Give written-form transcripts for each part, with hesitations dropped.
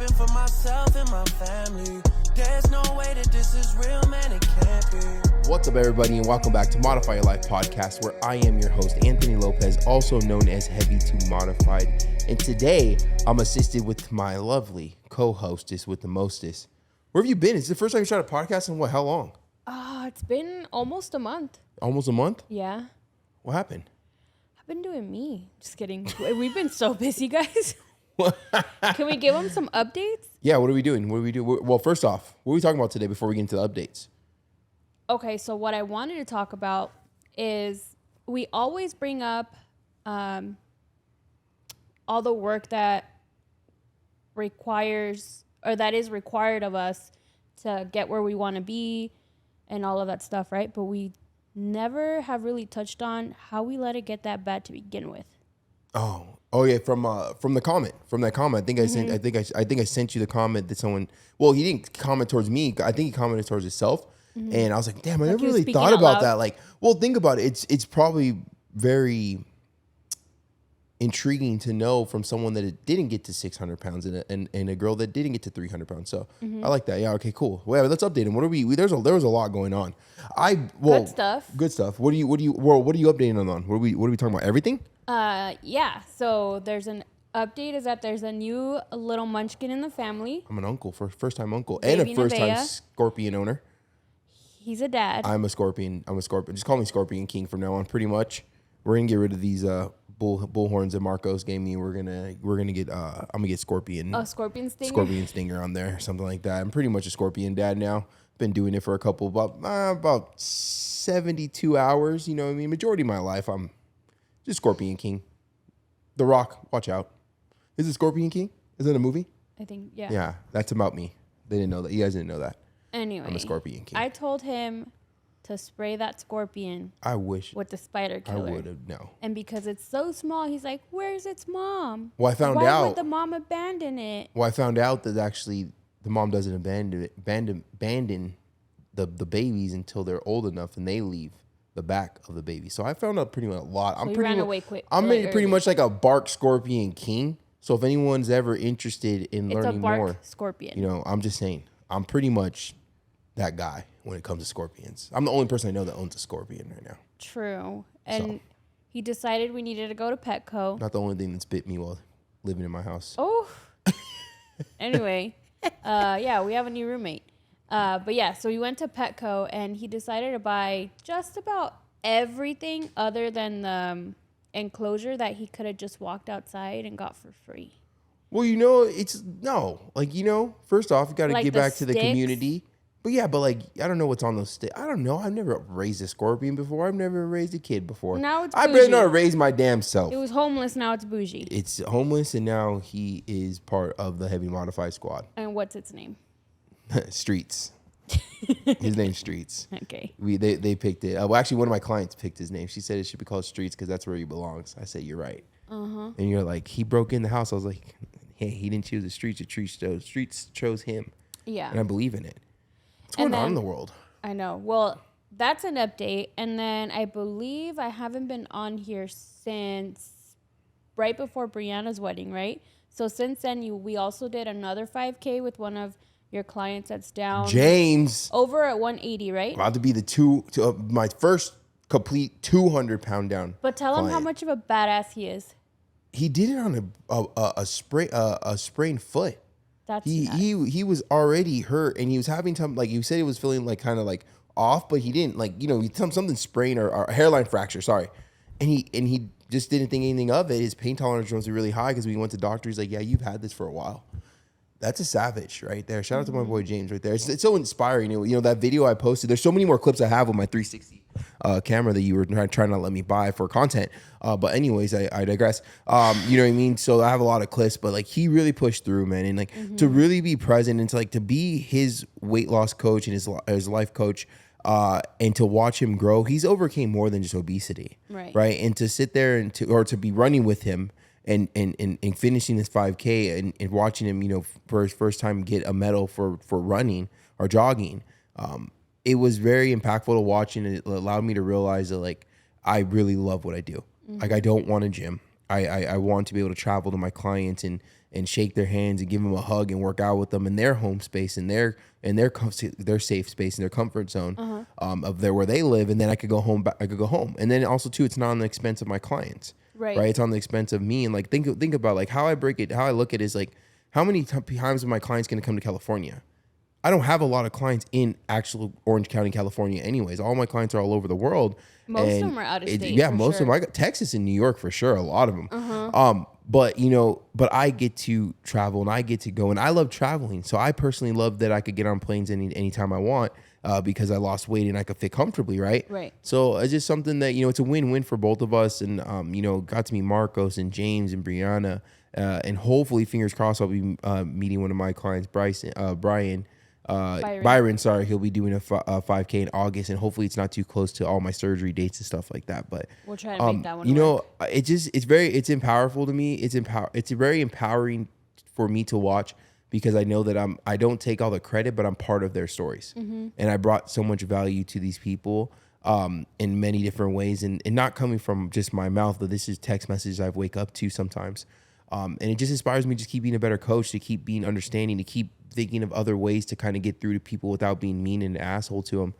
happen for myself and my family. There's no way that this is real, man, it can't be. What's up, everybody, and welcome back to Modify Your Life podcast, where I am your host, Anthony Lopez, also known as Heavy to Modified. And today, I'm assisted with my lovely co-hostess with the mostest. Where have you been? It's the first time you started podcasting. What? How long? It's been almost a month. Almost a month? Yeah. What happened? I've been doing me. Just kidding. We've been so busy, guys. Can we give them some updates? Yeah, what are we doing? What do we do? Well, first off, what are we talking about today before we get into the updates? Okay, so what I wanted to talk about is we always bring up all the work that is required of us to get where we want to be and all of that stuff, right? But we never have really touched on how we let it get that bad to begin with. Oh yeah, from that comment. I think I sent you the comment that someone. Well, he didn't comment towards me. I think he commented towards himself, and I was like, damn, I never really thought about that. Like, well, think about it. It's probably very intriguing to know from someone that it didn't get to 600 pounds and a girl that didn't get to 300 pounds. So I like that. Yeah. Okay. Cool. Well, let's update him. What are we? There was a lot going on. Good stuff. Good stuff. What are you updating on? What are we talking about? Everything? Yeah. So there's an update is that there's a new little munchkin in the family. I'm an uncle, first time uncle, Baby and a first time Nevaeh. scorpion owner. He's a dad. I'm a scorpion. Just call me Scorpion King from now on. Pretty much, we're gonna get rid of these bull horns that Marcos gave me. We're gonna get I'm gonna get Scorpion. Oh, Scorpion Stinger. Scorpion Stinger on there, something like that. I'm pretty much a Scorpion dad now. Been doing it for about 72 hours. You know what I mean? Majority of my life, I'm just Scorpion King. The Rock, watch out. Is it Scorpion King? Is it a movie? I think, yeah. Yeah, that's about me. They didn't know that. You guys didn't know that. Anyway, I'm a Scorpion King. I told him to spray that scorpion I wish with the spider killer. I would have. No. And because it's so small, he's like, "Where's its mom?" Well, I found Why out. would the mom abandon it? Well, I found out that actually the mom doesn't abandon the babies until they're old enough and they leave the back of the baby. So I found out pretty much a lot. So ran away quick. I'm really pretty early. much like a bark Scorpion King. So if anyone's ever interested in It's learning a bark more, scorpion. you know, I'm just saying, I'm pretty much that guy when it comes to scorpions. I'm the only person I know that owns a scorpion right now. True. And he decided we needed to go to Petco. Not the only thing that's bit me while living in my house. Oh. Anyway, yeah, we have a new roommate. But yeah, so we went to Petco and he decided to buy just about everything other than the enclosure that he could have just walked outside and got for free. Well, you know, first off, you got to Like give the back to the sticks? community. But yeah, I don't know what's on those sticks. I don't know. I've never raised a scorpion before. I've never raised a kid before. Now it's I better bougie. not raise my damn self. It was homeless, now it's bougie. It's homeless, and now he is part of the Heavy Modified squad. And what's its name? Streets. His name's Streets. Okay. They picked it. Well, actually, one of my clients picked his name. She said it should be called Streets because that's where he belongs. I said, you're right. Uh-huh. And you're like, he broke in the house. I was like, hey, he didn't choose the streets. The streets chose him. Yeah. And I believe in it. What's going on in the world? I know. Well, that's an update. And then I believe I haven't been on here since right before Brianna's wedding, right? So since then, we also did another 5K with one of your clients that's down. James. Over at 180, right? About to be my first complete 200-pound down. But tell him how client. much of a badass he is. He did it on a sprained foot. That's He was already hurt, and he was having some, like you said, he was feeling like kind of like off, but he didn't, like, you know, something sprained or a hairline fracture. Sorry, and he just didn't think anything of it. His pain tolerance was really high because we went to doctor. He's like, yeah, you've had this for a while. That's a savage right there. Shout out to my boy James right there. It's so inspiring. You know, that video I posted, there's so many more clips I have with my 360 camera that you were trying to let me buy for content. But anyways, I digress. You know what I mean? So I have a lot of clips, but like he really pushed through, man. And like to really be present and to be his weight loss coach and his life coach, and to watch him grow, he's overcame more than just obesity. Right. And to sit there and to be running with him and finishing this 5K and watching him, you know, for his first time get a medal for running or jogging, it was very impactful to watch, and it allowed me to realize that, like, I really love what I do. Like, I don't want a gym. I want to be able to travel to my clients and and shake their hands and give them a hug and work out with them in their home space, in their safe space, in their comfort zone of where they live, and then I could go home. And then also too, it's not on the expense of my clients, right? It's on the expense of me. And like think about like how I look at it is like how many times are my clients going to come to California? I don't have a lot of clients in actual Orange County, California anyways. All my clients are all over the world. Most of them are out of state. Yeah, most of them. I got Texas and New York for sure, a lot of them. But I get to travel and I get to go and I love traveling. So I personally love that I could get on planes anytime I want because I lost weight and I could fit comfortably, right? Right. So it's just something that, it's a win-win for both of us. And, got to meet Marcos and James and Brianna. And hopefully, fingers crossed, I'll be meeting one of my clients, Byron. Sorry, he'll be doing a 5K in August, and hopefully it's not too close to all my surgery dates and stuff like that. But we'll try to make that one work. It's powerful to me. It's very empowering for me to watch because I know that I don't take all the credit, but I'm part of their stories, and I brought so much value to these people in many different ways, and not coming from just my mouth, but this is text messages I wake up to sometimes. And it just inspires me to keep being a better coach, to keep being understanding, to keep thinking of other ways to kind of get through to people without being mean and an asshole to them.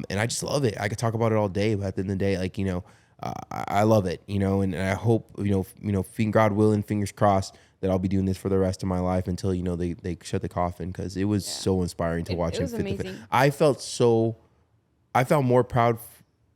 And I just love it. I could talk about it all day, but at the end of the day, like, I love it, and I hope, God willing, fingers crossed that I'll be doing this for the rest of my life until, they shut the coffin. Cause it was so inspiring to watch him. It was amazing. I felt more proud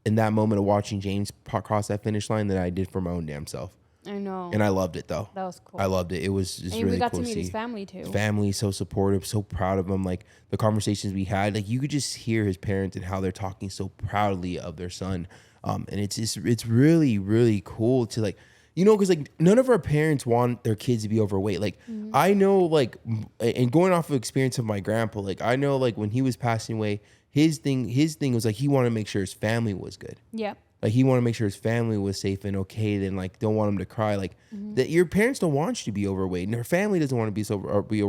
in that moment of watching James cross that finish line than I did for my own damn self. I know. And I loved it though. That was cool. I loved it. It was just and really we got cool to to meet see. his family too. His family, so supportive, so proud of him. Like the conversations we had, like you could just hear his parents and how they're talking so proudly of their son. And it's really, really cool to like, because like none of our parents want their kids to be overweight. Like I know, like, and going off of experience of my grandpa, like I know, like when he was passing away, his thing was like he wanted to make sure his family was good. Yeah. Like he wanted to make sure his family was safe and okay. Then like don't want him to cry. Like that your parents don't want you to be overweight, and their family doesn't want to be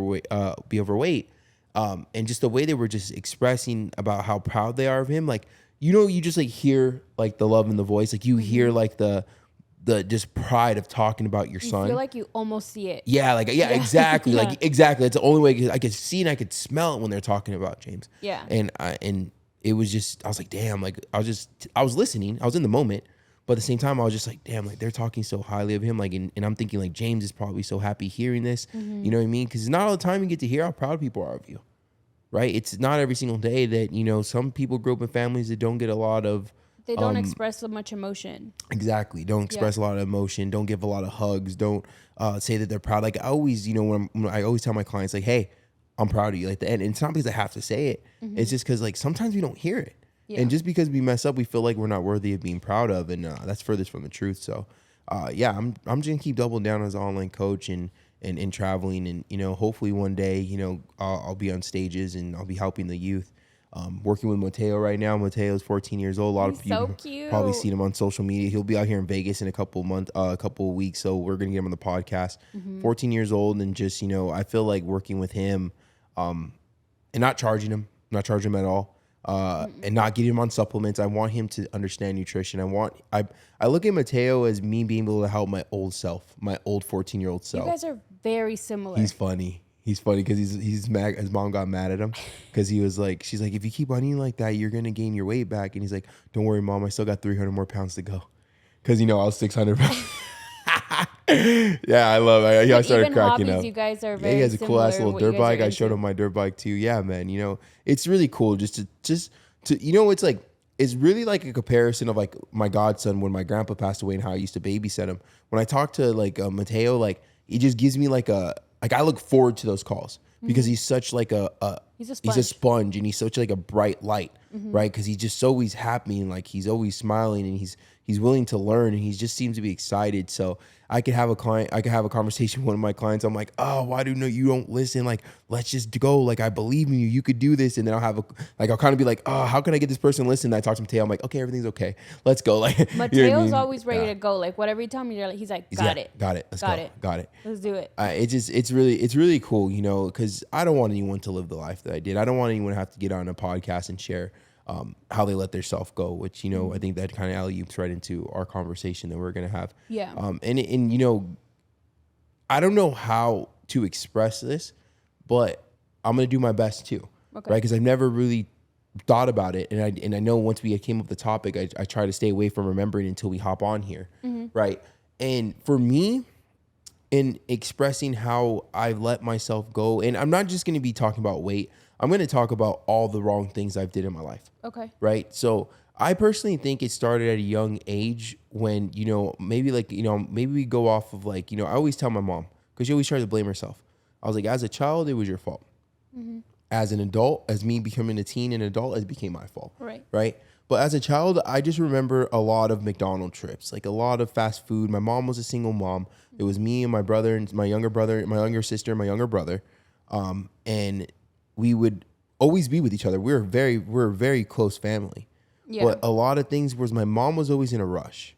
overweight. And just the way they were just expressing about how proud they are of him. Like you just like hear like the love in the voice. Like you hear like the just pride of talking about your son. You feel like you almost see it. Yeah, exactly. Yeah. Like exactly. That's the only way I could see and I could smell it when they're talking about James. Yeah. And it was just, I was like, damn, like I was listening. I was in the moment, but at the same time, I was just like, damn, like they're talking so highly of him. Like, and I'm thinking like James is probably so happy hearing this. You know what I mean? Because it's not all the time you get to hear how proud people are of you, right? It's not every single day that, some people grow up in families that don't get a lot of, they don't express so much emotion. Exactly. Don't express a lot of emotion. Don't give a lot of hugs. Don't say that they're proud. Like I always, when I always tell my clients like, hey, I'm proud of you. Like and it's not because I have to say it. It's just because like sometimes we don't hear it. Yeah. And just because we mess up, we feel like we're not worthy of being proud of. And that's furthest from the truth. So I'm just gonna keep doubling down as an online coach and traveling. And, hopefully one day, I'll be on stages and I'll be helping the youth. Working with Mateo right now. Mateo's 14 years old. A lot of people probably seen him on social media. He'll be out here in Vegas in a couple of weeks. So we're going to get him on the podcast. 14 years old. And just, I feel like working with him, and not charging him at all. And not getting him on supplements. I want him to understand nutrition. I look at Mateo as me being able to help my old self, my old 14-year-old self. You guys are very similar. He's funny because he's mad. His mom got mad at him because he was like, she's like, if you keep on eating like that, you're gonna gain your weight back. And he's like, don't worry, Mom, I still got 300 more pounds to go. Because I was 600 pounds. Yeah, I love it. I started cracking up. You guys are very he has a cool ass little dirt bike. I showed into. him my dirt bike too. Yeah, man. It's really cool just to it's like it's really like a comparison of like my godson when my grandpa passed away and how I used to babysit him. When I talk to like Mateo, like he just gives me like I look forward to those calls because he's such like he's a sponge and he's such like a bright light, right? Because he's just always happy and like he's always smiling and he's willing to learn and he just seems to be excited. So I could have a conversation with one of my clients. I'm like, oh, why do you don't listen? Like, let's just go. Like, I believe in you. You could do this. And then I'll kind of be like, oh, how can I get this person to listen? And I talk to Mateo. I'm like, okay, everything's okay. Let's go. Like, Mateo's always ready to go. Like, whatever you tell me, he's like, got it. Let's go. Got it. Let's do it. It's really cool, because I don't want anyone to live the life that I did. I don't want anyone to have to get on a podcast and share how they let their self go, which, I think that kind of alley-oops right into our conversation that we're going to have. Yeah. And I don't know how to express this, but I'm going to do my best too. Okay. Right. Because I've never really thought about it. And I know once we came up with the topic, I try to stay away from remembering until we hop on here. Right. And for me, in expressing how I've let myself go, and I'm not just going to be talking about weight, I'm going to talk about all the wrong things I've did in my life. Okay. Right. So I personally think it started at a young age when, maybe we go off of I always tell my mom, because she always tried to blame herself. I was like, as a child, it was your fault. As an adult, as me becoming a teen and adult, it became my fault. Right. Right. But as a child, I just remember a lot of McDonald's trips, like a lot of fast food. My mom was a single mom. It was me and my brother and my younger sister, my younger brother. And we would always be with each other. We're a very close family. Yeah. But a lot of things was my mom was always in a rush,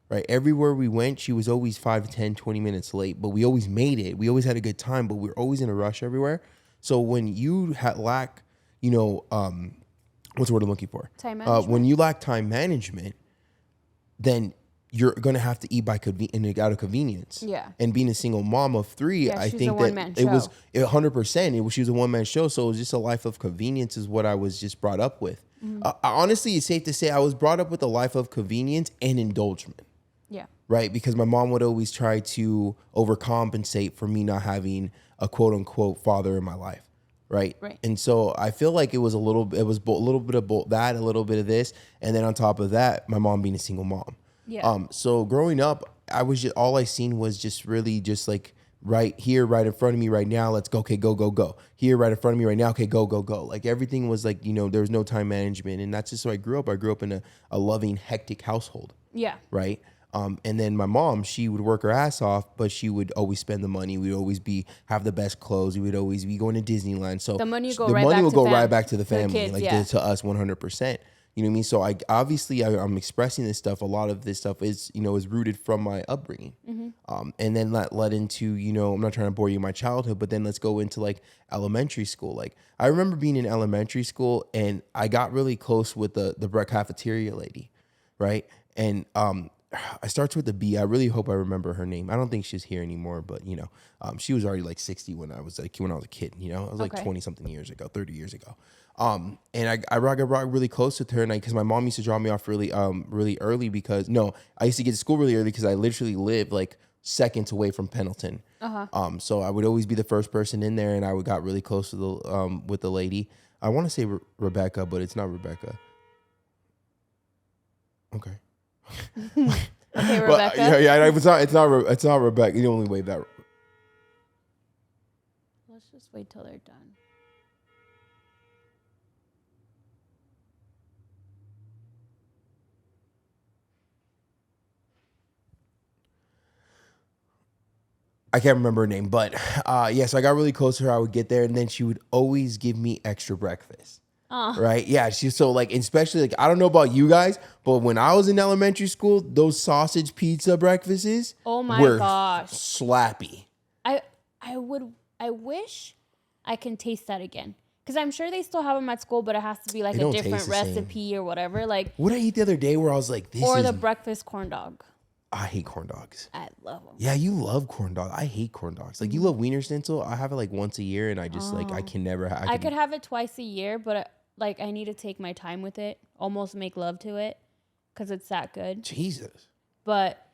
right? Everywhere we went, she was always 5, 10, 20 minutes late, but we always made it. We always had a good time, but we were always in a rush everywhere. So when you lack, what's the word I'm looking for? Time management. When you lack time management, then you're going to have to eat out of convenience. Yeah. And being a single mom of 3, I she's think a that one-man it was show. 100%. She was a one-man show. So it was just a life of convenience is what I was just brought up with. Honestly, it's safe to say I was brought up with a life of convenience and indulgence. Yeah. Right? Because my mom would always try to overcompensate for me not having a quote unquote father in my life. Right. And so I feel like it was a little bit of that, a little bit of this. And then on top of that, my mom being a single mom. Yeah. So growing up, I was just, all I seen was just really just like right here, right in front of me right now. Let's go. Okay, go, go, go. Here, right in front of me right now. Okay, go, go, go. Like everything was like, there was no time management. And that's just how I grew up. I grew up in a loving, hectic household. Yeah. Right. And then my mom, she would work her ass off, but she would always spend the money. We'd always have the best clothes. We would always be going to Disneyland. So the money would go right back to the family, kids, to us 100%. You know what I mean? So I'm expressing this stuff. A lot of this stuff is, is rooted from my upbringing. And then that led into, I'm not trying to bore you with my childhood, but then let's go into like elementary school. Like I remember being in elementary school and I got really close with the cafeteria lady. Right. And, it starts with a B. I really hope I remember her name. I don't think she's here anymore, but she was already like 60 when I was a kid. I was like 20 something years ago, 30 years ago. And I got really close with her, and because my mom used to drop me off really early I used to get to school really early because I literally lived like seconds away from Pendleton. So I would always be the first person in there, and I got really close to with the lady. I want to say Rebecca, but it's not Rebecca. Okay. Okay, Rebecca. It's not Rebecca. You only wave that. Let's just wait till they're done. I can't remember her name, but so I got really close to her. I would get there, and then she would always give me extra breakfast. Right? Yeah. She's so like, especially like, I don't know about you guys, but when I was in elementary school, those sausage pizza breakfasts were gosh, slappy. I wish I can taste that again. Because I'm sure they still have them at school, but it has to be like a different recipe or whatever. Like what I ate the other day where I was like, the breakfast corn dog. I hate corn dogs. I love them. Yeah, you love corn dogs. I hate corn dogs. Like you love Wiener Schnitzel. I have it like once a year, and I just I can never. I could have it twice a year, but I need to take my time with it. Almost make love to it, because it's that good. Jesus. But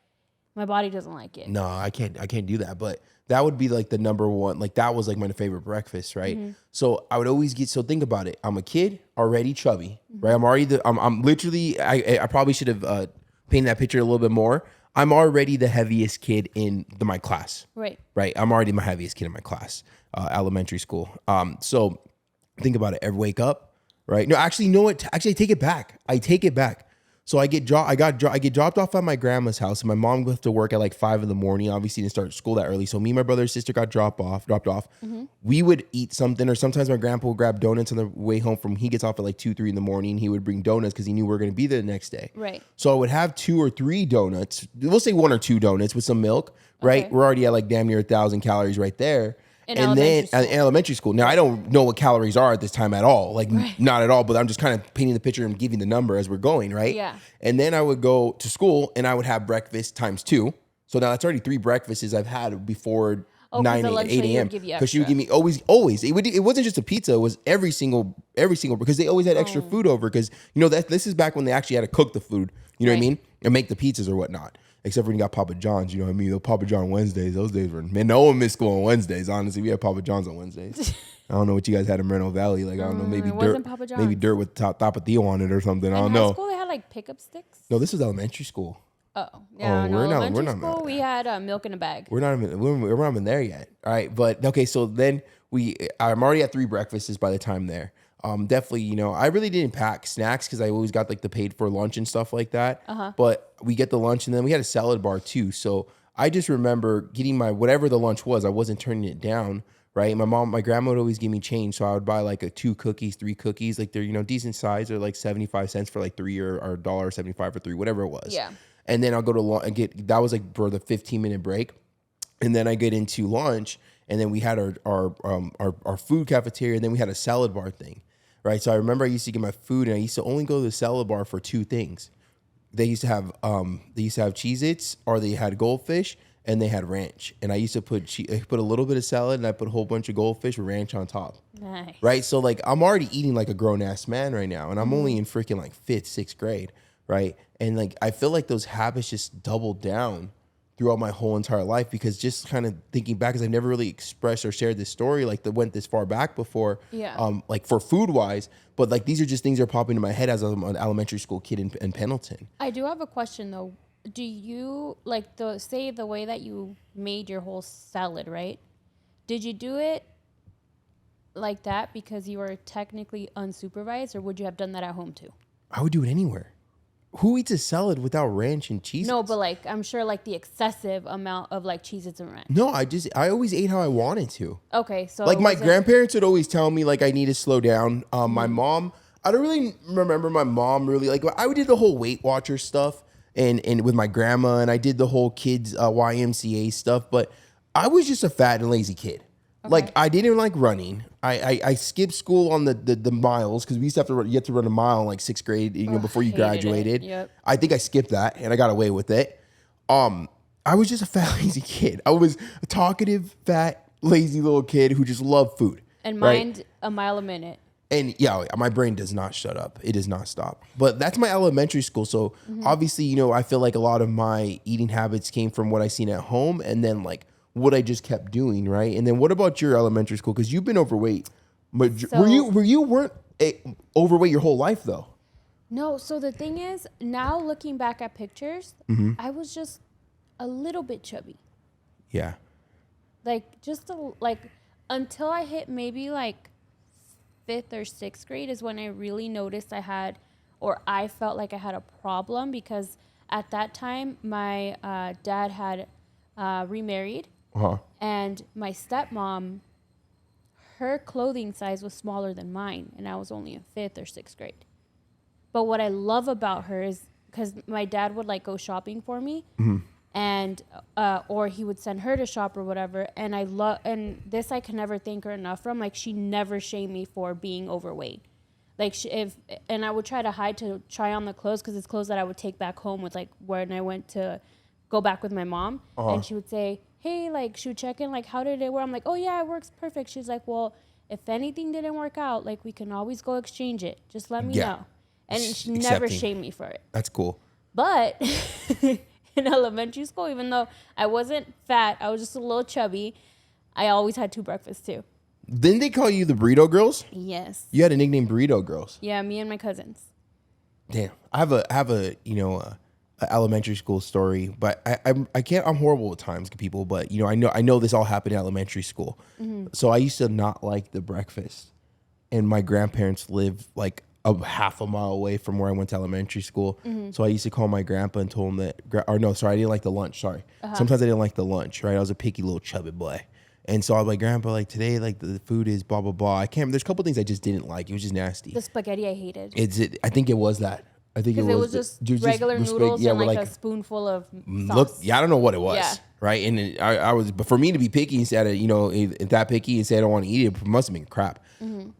my body doesn't like it. No, I can't do that. But that would be like the number one. Like that was like my favorite breakfast, right? So I would always get. So think about it. I'm a kid already chubby, right? I'm literally. I probably should have painted that picture a little bit more. I'm already the heaviest kid in my class. Right. I'm already my heaviest kid in my class, elementary school. So think about it. Every wake up, right? No, actually, you know what? Actually, I take it back. So I get dropped off at my grandma's house, and my mom goes to work at like 5 in the morning. Obviously, didn't start school that early. So me and my brother and sister got dropped off. We would eat something, or sometimes my grandpa would grab donuts on the way home he gets off at like 2, 3 in the morning. He would bring donuts because he knew we were going to be there the next day. Right. So I would have 2 or 3 donuts. We'll say 1 or 2 donuts with some milk. Right. Okay. We're already at like damn near 1,000 calories right there. In elementary school. Now, I don't know what calories are at this time at all. Like, not at all. But I'm just kind of painting the picture and giving the number as we're going, right? Yeah. And then I would go to school, and I would have breakfast times 2. So now that's already 3 breakfasts I've had before Oh, 'cause 9 the lunch 8 lady would a.m. give you because she would extra. give me always. It wasn't just a pizza. It was every single because they always had extra Oh. food over because that this is back when they actually had to cook the food. You know what I Right. mean? And make the pizzas or whatnot. Except when you got Papa John's, you know what I mean? The Papa John Wednesdays, those days were, man, no one missed school on Wednesdays, honestly. We had Papa John's on Wednesdays. I don't know what you guys had in Moreno Valley. Like, I don't know, maybe it wasn't dirt. Papa Maybe John's. dirt with tapatio on it or something. I In don't high know. school, they had like pickup sticks. No, this was elementary school. Oh, yeah. Oh, No, we're not- elementary we're not school, mad. we had milk in a bag. We're not even there yet. All right. But okay, so then I'm already at 3 breakfasts by the time there. Definitely, I really didn't pack snacks because I always got like the paid for lunch and stuff like that. But we get the lunch and then we had a salad bar too. So I just remember getting my whatever the lunch was. I wasn't turning it down. Right. My grandma would always give me change. So I would buy like 3 cookies. Like they're, decent size. They're like 75 cents for like 3 or $1.75 for 3, whatever it was. Yeah. And then I'll go to lunch and that was like for the 15-minute break. And then I get into lunch and then we had our food cafeteria. And then we had a salad bar thing. Right. So I remember I used to get my food and I used to only go to the salad bar for 2 things. They used to have Cheez-Its or they had goldfish and they had ranch. And I used to put a little bit of salad and I put a whole bunch of goldfish with ranch on top. Nice. Right. So like I'm already eating like a grown ass man right now. And I'm only in freaking like 5th, 6th grade. Right. And like I feel like those habits just doubled down throughout my whole entire life because just kind of thinking back, because I've never really expressed or shared this story like that went this far back before. Yeah. Like for food wise, but like these are just things that are popping into my head as I'm an elementary school kid in Pendleton. I do have a question though. Do you like the way that you made your whole salad, right? Did you do it like that because you were technically unsupervised, or would you have done that at home too? I would do it anywhere. Who eats a salad without ranch and cheese? No, but like I'm sure like the excessive amount of like Cheez-Its and ranch. No, I always ate how I wanted to. Okay, so Like it my wasn't- grandparents would always tell me like I need to slow down. My mom, I don't really remember my mom really like I did the whole Weight Watcher stuff and with my grandma and I did the whole kids YMCA stuff, but I was just a fat and lazy kid. Like I didn't like running. I skipped school on the miles because we used to have to you had to run a mile in like 6th grade, before you hated it. graduated. Yep. I think I skipped that and I got away with it. I was just a fat lazy kid. I was a talkative, fat, lazy little kid who just loved food. and right? mind a mile a minute. And yeah, my brain does not shut up. It does not stop. But that's my elementary school. So obviously, I feel like a lot of my eating habits came from what I seen at home and then like what I just kept doing, right? And then what about your elementary school? Because you've been overweight. But So- weren't overweight your whole life though? No, so the thing is, now looking back at pictures, Mm-hmm. I was just a little bit chubby. Yeah. Like just until I hit maybe like 5th or 6th grade is when I really noticed I felt like I had a problem, because at that time my dad had remarried, Uh-huh. and my stepmom, her clothing size was smaller than mine, and I was only in 5th or 6th grade. But what I love about her is because my dad would like go shopping for me, and or he would send her to shop or whatever. And and this I can never thank her enough from. Like she never shamed me for being overweight. Like and I would try to hide to try on the clothes because it's clothes that I would take back home with, like when I went to go back with my mom, and she would say, hey, like she would check in, like how did it work? I'm like, oh yeah, it works perfect. She's like, well, if anything didn't work out, like we can always go exchange it. Just let me know. And she never Accepting. shamed me for it. That's cool. But in elementary school, even though I wasn't fat, I was just a little chubby, I always had 2 breakfasts too. Didn't they call you the Burrito Girls? Yes. You had a nickname, Burrito Girls. Yeah, me and my cousins. Damn. I have a elementary school story, but I'm horrible at times, people, but I know this all happened in elementary school. So I used to not like the breakfast, and my grandparents live like a half a mile away from where I went to elementary school. So I used to call my grandpa and told him that, I didn't like the lunch. Sorry. Sometimes I didn't like the lunch, right? I was a picky little chubby boy. And so I was like, Grandpa, like today, like the food is blah, blah, blah. There's a couple things I just didn't like. It was just nasty. The spaghetti I hated. I think it was that. I think Because it was just regular noodles and like a spoonful of sauce. I don't know what it was. Yeah. Right. And I was, but for me to be picky and say, that picky and say I don't want to eat it must have been crap.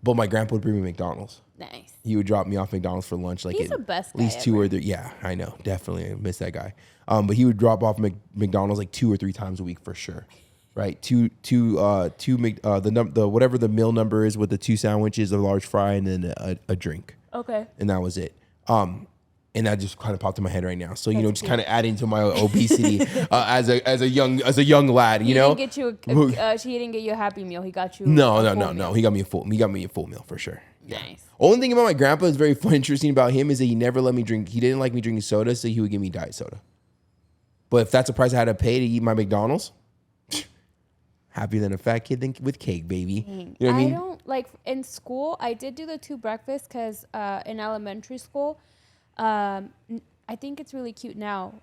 But my grandpa would bring me McDonald's. Nice. He would drop me off McDonald's for lunch. Like He's the best at least guy 2 ever. or 3. Yeah, I know. Definitely. I miss that guy. But he would drop off McDonald's like 2 or 3 times a week for sure. right? The whatever the meal number is with the 2 sandwiches, a large fry, and then a drink. Okay. And that was it. And that just kind of popped in my head right now. So, That's just cute. kind of adding to my obesity as a young lad, He didn't get you he didn't get you a Happy Meal. He got you No. a full meal. He got me a full meal for sure. Nice. Only thing about my grandpa is very interesting about him is that he never let me drink. He didn't like me drinking soda, so he would give me diet soda. But if that's the price I had to pay to eat my McDonald's, happier than a fat kid with cake, baby. Dang. You know what I mean? I don't like in school. I did do the 2 breakfasts because in elementary school, I think it's really cute now.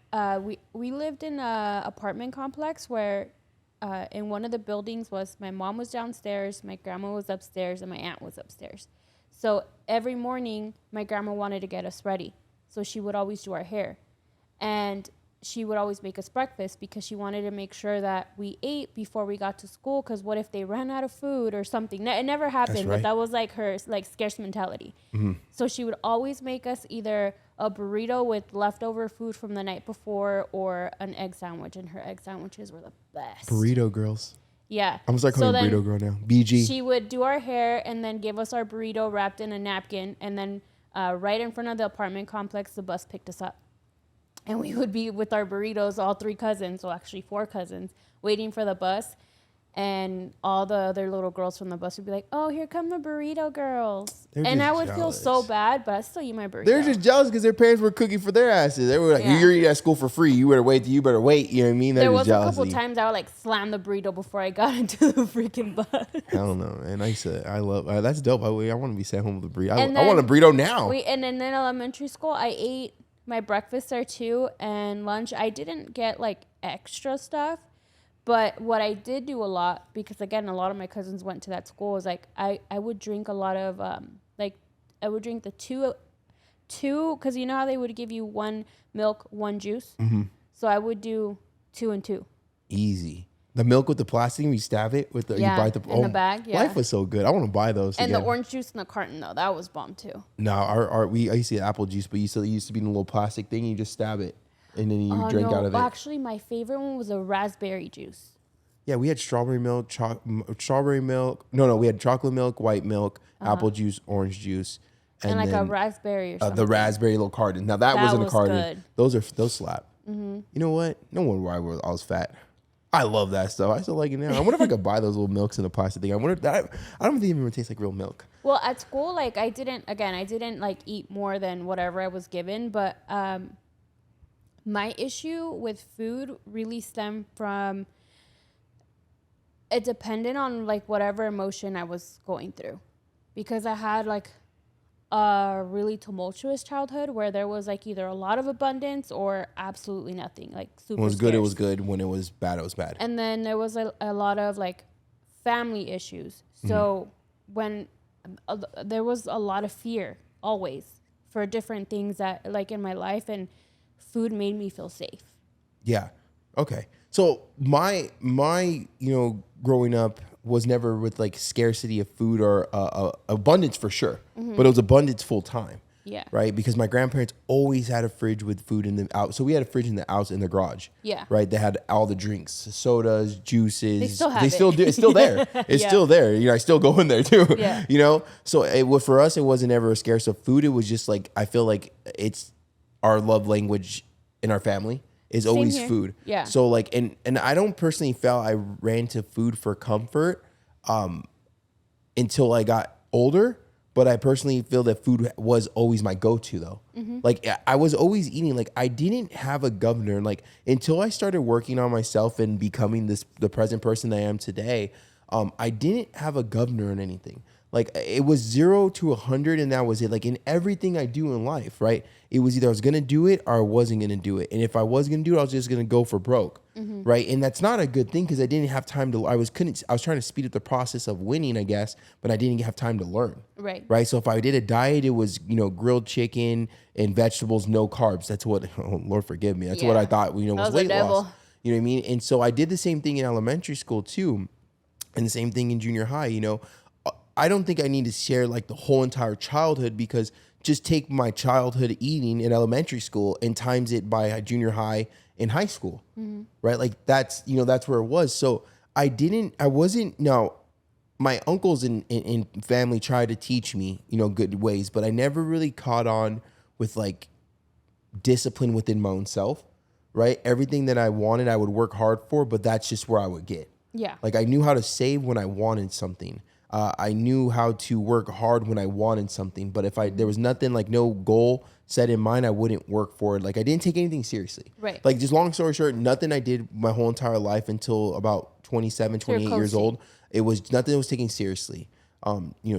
We lived in a apartment complex where in one of the buildings was my mom was downstairs, my grandma was upstairs, and my aunt was upstairs. So every morning, my grandma wanted to get us ready. So she would always do our hair. And she would always make us breakfast because she wanted to make sure that we ate before we got to school. Because what if they ran out of food or something? It never happened, right. but that was like her scarce mentality. Mm-hmm. So she would always make us either a burrito with leftover food from the night before or an egg sandwich. And her egg sandwiches were the best. Burrito girls. Yeah. I'm just like calling her burrito girl now. BG. She would do our hair and then give us our burrito wrapped in a napkin. And then right in front of the apartment complex, the bus picked us up. And we would be with our burritos, all 3 cousins, well, actually 4 cousins, waiting for the bus. And all the other little girls from the bus would be like, oh, here come the burrito girls. And I would feel so bad, but I still eat my burrito. They're just jealous because their parents were cooking for their asses. They were like, you're eating at school for free. You better wait. You know what I mean? There was a couple times I would slam the burrito before I got into the freaking bus. Hell no. And I love, that's dope. I want to be sent home with a burrito. I want a burrito now. And then in elementary school, I ate my breakfast there too, and lunch. I didn't get extra stuff, but what I did do a lot, because again, a lot of my cousins went to that school, was I would drink a lot of I would drink the two, because you know how they would give you 1 milk, 1 juice. Mm-hmm. So I would do 2 and 2. Easy. The milk with the plastic, you stab it with the you bite in the bag. Yeah, life was so good. I want to buy those. And again. the orange juice in the carton though, that was bomb too. No, I used to get apple juice, but it used to be in a little plastic thing. You just stab it, and then you drink out of it. Actually, my favorite one was a raspberry juice. Yeah, we had strawberry milk, strawberry milk. No, we had chocolate milk, white milk, apple juice, orange juice, and then, a raspberry or something. The raspberry little carton. Now that wasn't a carton. Good. Those slap. Mm-hmm. You know what? No wonder why I was fat. I love that stuff. I still like it now. I wonder if I could buy those little milks in a plastic thing. I wonder if I don't think it even tastes like real milk. Well, at school, I didn't eat more than whatever I was given, but my issue with food really stemmed from it depended on whatever emotion I was going through, because I had a really tumultuous childhood where there was either a lot of abundance or absolutely nothing, super. When it was good, scarce. it was good. When it was bad, it was bad. And then there was a lot of family issues. So when there was a lot of fear always for different things that in my life, and food made me feel safe. Yeah. Okay. So my growing up was never with scarcity of food or abundance for sure, but it was abundance full time. Yeah. Right. Because my grandparents always had a fridge with food in the out. So we had a fridge in the garage. Yeah. Right. They had all the drinks, sodas, juices. They still have They still do. It's still there. It's still there. I still go in there too. Yeah. So for us, it wasn't ever a scarce of food. It was just I feel like it's our love language in our family. Is always food. Yeah. So and I don't personally feel I ran to food for comfort until I got older, but I personally feel that food was always my go-to though. Mm-hmm. I was always eating, I didn't have a governor. Until I started working on myself and becoming the present person that I am today, I didn't have a governor in anything. It was 0 to 100, and that was it. In everything I do in life, right? It was either I was gonna do it or I wasn't gonna do it. And if I was gonna do it, I was just gonna go for broke, right? And that's not a good thing because I didn't have time to. I was trying to speed up the process of winning, I guess, but I didn't have time to learn. Right. So if I did a diet, it was grilled chicken and vegetables, no carbs. That's what. Oh, Lord forgive me. That's what I thought. Was weight loss. You know what I mean? And so I did the same thing in elementary school too, and the same thing in junior high. I don't think I need to share the whole entire childhood, because just take my childhood eating in elementary school and times it by junior high and high school, right? That's where it was. So I wasn't, no, my uncles and family tried to teach me, good ways, but I never really caught on with like discipline within my own self, right? Everything that I wanted, I would work hard for, but that's just where I would get. Yeah. Like I knew how to save when I wanted something. I knew how to work hard when I wanted something, but if there was nothing, like no goal set in mind, I wouldn't work for it. Like I didn't take anything seriously. Right. Like just long story short, nothing I did my whole entire life until about 27, 28 years old. It was nothing I was taking seriously.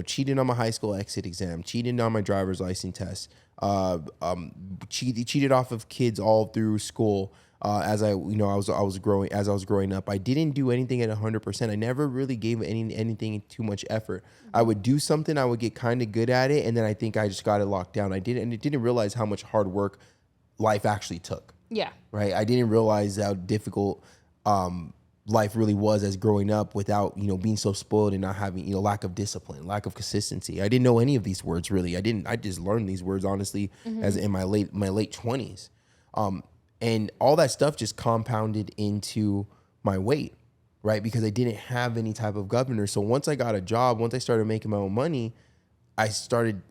Cheated on my high school exit exam, cheated on my driver's license test, cheated off of kids all through school. As I was growing up, I didn't do anything at 100%. I never really gave anything too much effort. I would do something, I would get kind of good at it, and then I think I just got it locked down. I didn't realize how much hard work life actually took. Yeah. Right. I didn't realize how difficult life really was as growing up without being so spoiled and not having lack of discipline, lack of consistency. I didn't know any of these words really. I just learned these words honestly as in my late 20s. And all that stuff just compounded into my weight, right? Because I didn't have any type of governor. So once I got a job, once I started making my own money, I started,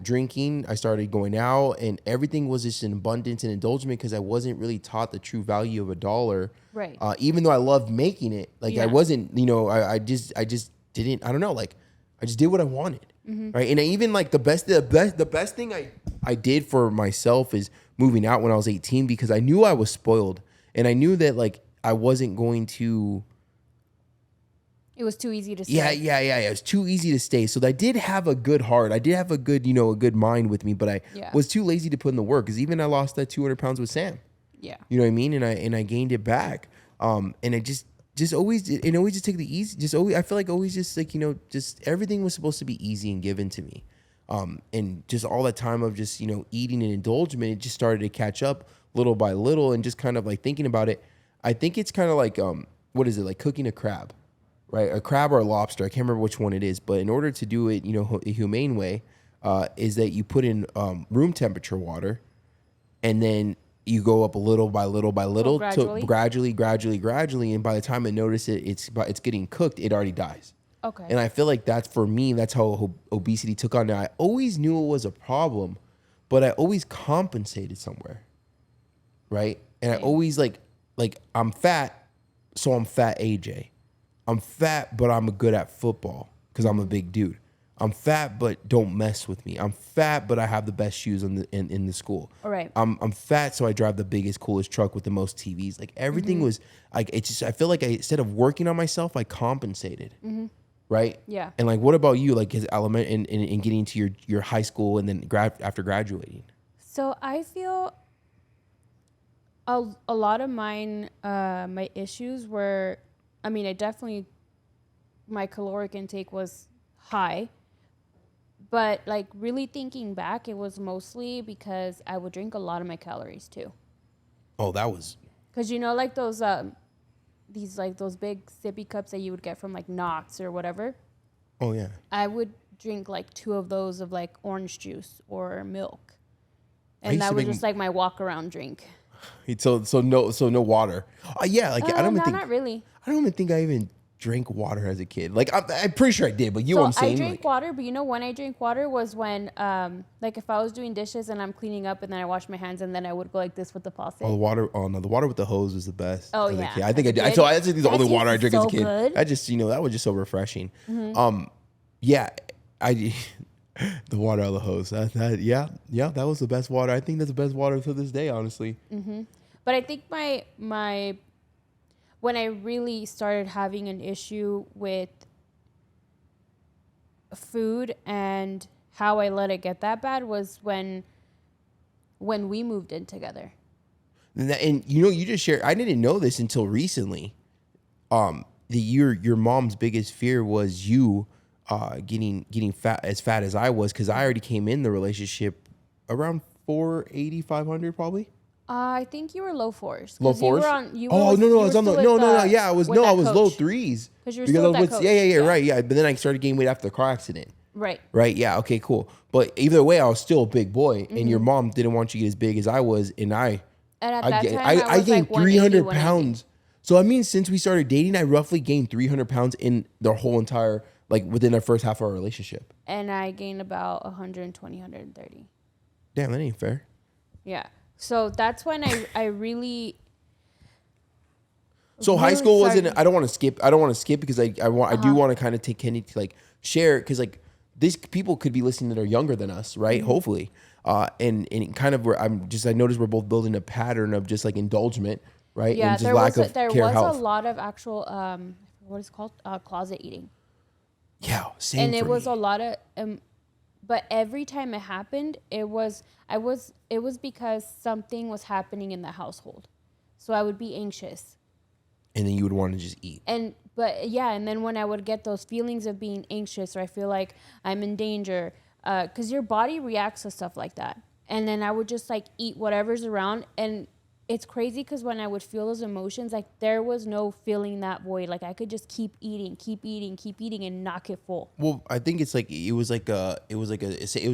drinking. I started going out, and everything was just in abundance and indulgence because I wasn't really taught the true value of a dollar. Right. Even though I loved making it, like I wasn't, I just didn't. I don't know. Like I just did what I wanted, right? And I even like the best thing I did for myself is moving out when I was 18 because I knew I was spoiled, and I knew that like I wasn't going to. It was too easy to stay. Yeah. It was too easy to stay. So I did have a good heart. I did have a good, a good mind with me, but I was too lazy to put in the work because even I lost that 200 pounds with Sam. Yeah. You know what I mean? And I gained it back. And I just always take the easy, I feel like always just like, just everything was supposed to be easy and given to me. And just all that time of just, eating and indulgence, it just started to catch up little by little and just kind of like thinking about it. I think it's kind of like, what is it? Like cooking a crab. Right, a crab or a lobster. I can't remember which one it is, but in order to do it, a humane way, is that you put in room temperature water, and then you go up a little by little by little, to gradually, and by the time I notice it's getting cooked, it already dies. Okay. And I feel like that's for me. That's how obesity took on. Now I always knew it was a problem, but I always compensated somewhere. Right, and I always like I'm fat, so I'm fat AJ. I'm fat, but I'm good at football because I'm a big dude. I'm fat, but don't mess with me. I'm fat, but I have the best shoes in the school. All right. I'm fat, so I drive the biggest, coolest truck with the most TVs. Like everything was like it's just. I feel like instead of working on myself, I compensated. Right. Yeah. And like, what about you? Like his element in getting to your high school and then after graduating. So I feel a lot of mine, my issues were. I mean, my caloric intake was high, but like really thinking back, it was mostly because I would drink a lot of my calories too. Oh, that was. Cause like those, those big sippy cups that you would get from like Knott's or whatever. Oh yeah. I would drink like 2 of those of like orange juice or milk. And that was just like my walk around drink. So no water. Yeah, like I don't even think. Not really. I don't even think I even drank water as a kid. Like I'm pretty sure I did, but you know what I'm saying? I drank water, but when I drank water was when like if I was doing dishes and I'm cleaning up and then I wash my hands and then I would go like this with the faucet. Oh, the water! Oh no, the water with the hose was the best. Oh as yeah, a kid. I think I did. So I think the only water I drank as a kid. Good. I just that was just so refreshing. Yeah, the water out of the hose. That was the best water. I think that's the best water to this day, honestly. But I think my when I really started having an issue with food and how I let it get that bad was when we moved in together. And you just shared. I didn't know this until recently. Your mom's biggest fear was you getting fat as I was because I already came in the relationship around 480, 500 probably. I think you were low 4s. Low 4s? I was on the yeah, I was low 3s. Because you were still with that coach. Yeah, right, yeah. But then I started gaining weight after the car accident. Right. Right, yeah, okay, cool. But either way, I was still a big boy, and your mom didn't want you to get as big as I was, and at that time, I gained 300 pounds. So I mean, since we started dating, I roughly gained 300 pounds in the whole entire, like within the first half of our relationship. And I gained about 120, 130. Damn, that ain't fair. Yeah. So that's when I really. So high really school wasn't. started- I don't want to skip because I do want to kind of take Kenny to like share because like these people could be listening that are younger than us, right? Mm-hmm. Hopefully, and kind of where I noticed we're both building a pattern of just like indulgement, right? Yeah, and just there lack was of there care was health. a lot of actual what is it called closet eating. Yeah, same. And it for was me. a lot of but every time it happened it was because something was happening in the household, so I would be anxious, And then you would want to just eat. and then when I would get those feelings of being anxious or I feel like I'm in danger, because your body reacts to stuff like that, and then I would just like eat whatever's around. And it's crazy because when I would feel those emotions, like there was no filling that void. Like I could just keep eating and not get full. Well, I think it's like it was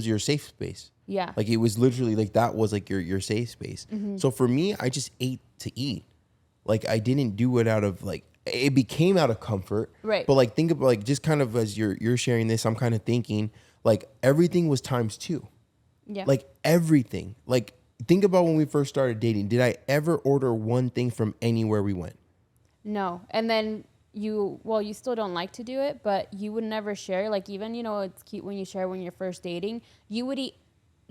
your safe space. Yeah. Like it was literally like that was like your safe space. So for me, I just ate to eat. Like I didn't do it out of like it became out of comfort. Right. But like think about like just kind of as you're sharing this, I'm kind of thinking like everything was times 2. Yeah. Like everything. Like think about when we first started dating. Did I ever order one thing from anywhere we went? No. And then you still don't like to do it, but you would never share. Like even, it's cute when you share when you're first dating. You would eat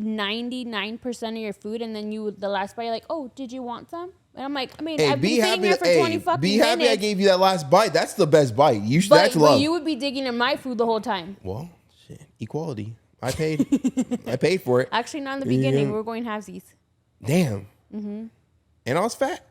99% of your food, and then the last bite, you're like, oh, did you want some? And I'm like, I've been sitting here for 20 fucking be minutes. happy I gave you that last bite. That's the best bite. That's but love. you would be digging in my food the whole time. Well, shit. Equality. I paid. I paid for it. Actually, not in the beginning. Yeah. We were going halvesies. Damn. Mm-hmm. And I was fat.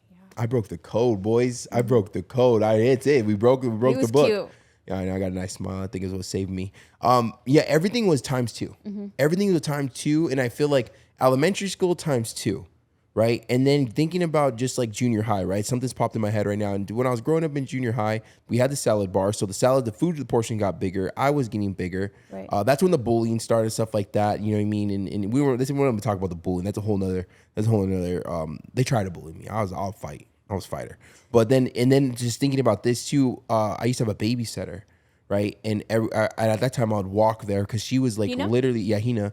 Yeah. I broke the code, boys. I broke the code. It's it. We broke the book. Cute. Yeah, I know. I got a nice smile. I think it's what saved me. Yeah, everything was times 2. Mm-hmm. Everything was times 2, and I feel like elementary school times 2, right? And then thinking about just like junior high, right? Something's popped in my head right now. And when I was growing up in junior high, we had the salad bar. So the food portion got bigger. I was getting bigger. Right. That's when the bullying started, stuff like that. You know what I mean? And we weren't going to talk about the bullying. That's a whole nother. They tried to bully me. I'll fight. I was a fighter. But then just thinking about this too, I used to have a babysitter, right? And at that time I would walk there because she was like Hina? literally, Hina.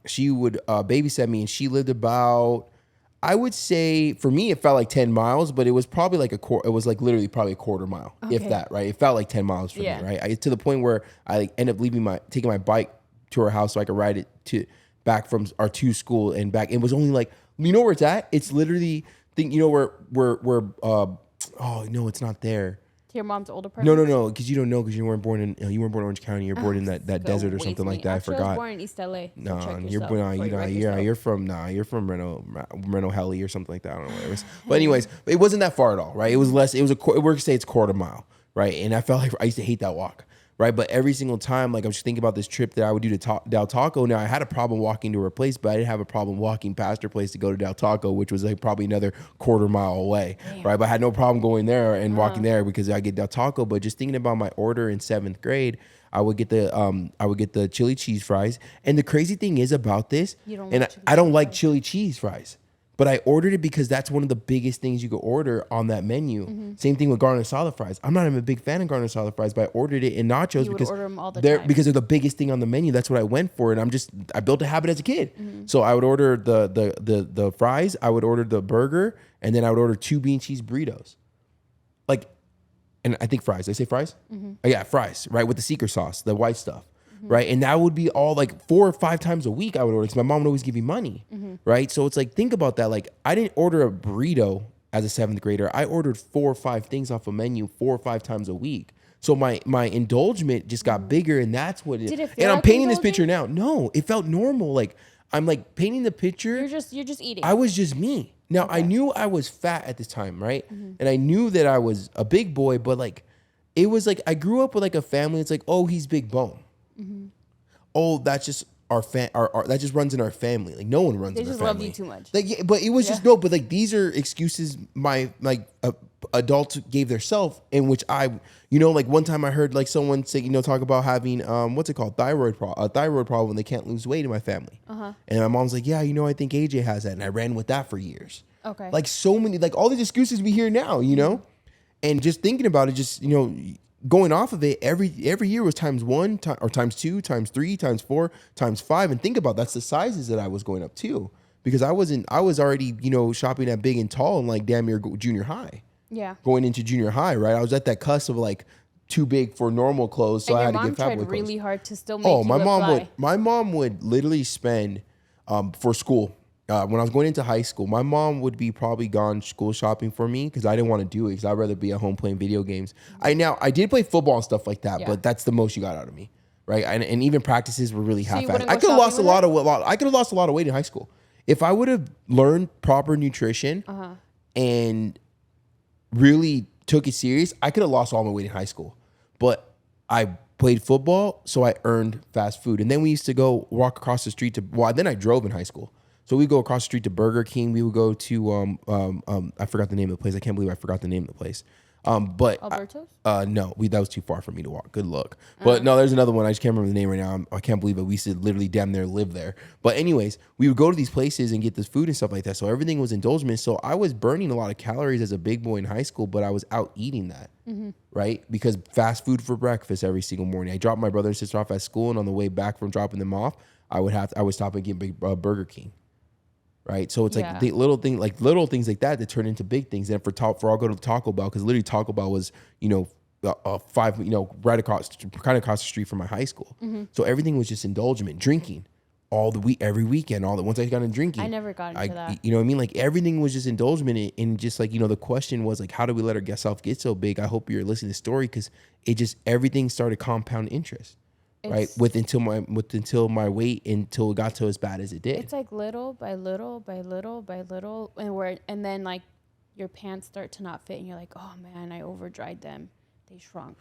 She would babysit me, and she lived about, I would say for me it felt like 10 miles, but it was probably like it was like literally probably a quarter mile, if that, right? It felt like 10 miles for me, right? To the point where I like end up taking my bike to her house so I could ride it back from our to school and back. It was only like, you know where it's at? It's literally oh no, it's not there. To your mom's older person? No, because you don't know because you weren't born in Orange County. You're born in that desert or something like that. I Actually, forgot. I was born in East LA. So No, check you're yourself you're from Reno Helly or something like that. I don't know what it was. But anyways, it wasn't that far at all, right? It was less. It was we're gonna say it's quarter mile, right? And I felt like I used to hate that walk, right? But every single time, like I was just thinking about this trip that I would do to Del Taco. Now I had a problem walking to her place, but I didn't have a problem walking past her place to go to Del Taco, which was like probably another quarter mile away, right? But I had no problem going there and walking there because I get Del Taco. But just thinking about my order in 7th grade, I would get the chili cheese fries. And the crazy thing is about this, I don't like chili cheese fries. But I ordered it because that's one of the biggest things you could order on that menu. Mm-hmm. Same thing with garlic salad fries. I'm not even a big fan of garlic salad fries, but I ordered it in nachos because order them all the they're time. because they're the biggest thing on the menu. That's what I went for, and I built a habit as a kid. Mm-hmm. So I would order the fries, I would order the burger, and then I would order 2 bean cheese burritos. And I think fries. Did I say fries? Mm-hmm. Oh, yeah, fries, right, with the secret sauce, the white stuff. Right. And that would be all like 4 or 5 times a week I would order because my mom would always give me money. Mm-hmm. Right. So it's like, think about that. Like I didn't order a burrito as a 7th grader. I ordered 4 or 5 things off a menu 4 or 5 times a week. So my indulgement just got bigger, and that's what Did it feel and I'm like painting this indulging? picture now. No, it felt normal. Like I'm like painting the picture. You're just eating. I was just me. Now I knew I was fat at this time, right? Mm-hmm. And I knew that I was a big boy, but like it was like I grew up with like a family. It's like, oh, he's big bone. Mm-hmm. Oh, that's just our that just runs in our family. Like no one runs in our family. They just love you too much. Like, yeah, but it was just no. But like these are excuses my adults gave theirself, in which I, like one time I heard like someone say, talk about having what's it called, thyroid problem. They can't lose weight in my family. Uh-huh. And my mom's like, yeah, I think AJ has that, and I ran with that for years. Okay. Like so many, like all these excuses we hear now, you know? And just thinking about it, just, you know, going off of it, every year was times 1 or times 2, times 3, times 4, times 5. And think about that's the sizes that I was going up to, because I was already, you know, shopping at Big and Tall and like damn near junior high. Yeah. Going into junior high, right? I was at that cusp of like too big for normal clothes, so And I your had to mom get fat boy tried clothes. really hard to still make Oh, you my mom apply. would. My mom would literally spend for school. When I was going into high school, my mom would be probably gone school shopping for me because I didn't want to do it because I'd rather be at home playing video games. I did play football and stuff like that, Yeah. but that's the most you got out of me, right? And even practices were really So you half-assed. wouldn't I go could have lost a shopping lot with of I could have lost a lot of weight in high school if I would have learned proper nutrition and really took it serious. I could have lost all my weight in high school, but I played football, so I earned fast food. And then we used to go walk across the street then I drove in high school. So we go across the street to Burger King. We would go to I forgot the name of the place. I can't believe I forgot the name of the place. But Alberto's? no, that was too far for me to walk. Good luck. But no, there's another one. I just can't remember the name right now. I can't believe it. We used to literally damn near live there. But anyways, we would go to these places and get this food and stuff like that. So everything was indulgent. So I was burning a lot of calories as a big boy in high school, but I was out eating that, right? Because fast food for breakfast every single morning. I dropped my brother and sister off at school, and on the way back from dropping them off, I would stop and get Burger King. Right, so it's like the little things like that turn into big things. And I'll go to Taco Bell, because literally Taco Bell was, you know, right across the street from my high school. So everything was just indulgent, drinking every weekend. Once I got into drinking, I never got into that. You know what I mean? Like everything was just indulgent, and just like, you know, the question was like, how do we let ourselves get so big? I hope you're listening to the story, because everything started compound interest. Right, until my weight, until it got to as bad as it did. It's like little by little by little by little, and then like your pants start to not fit, and you're like, oh man, I over dried them, they shrunk.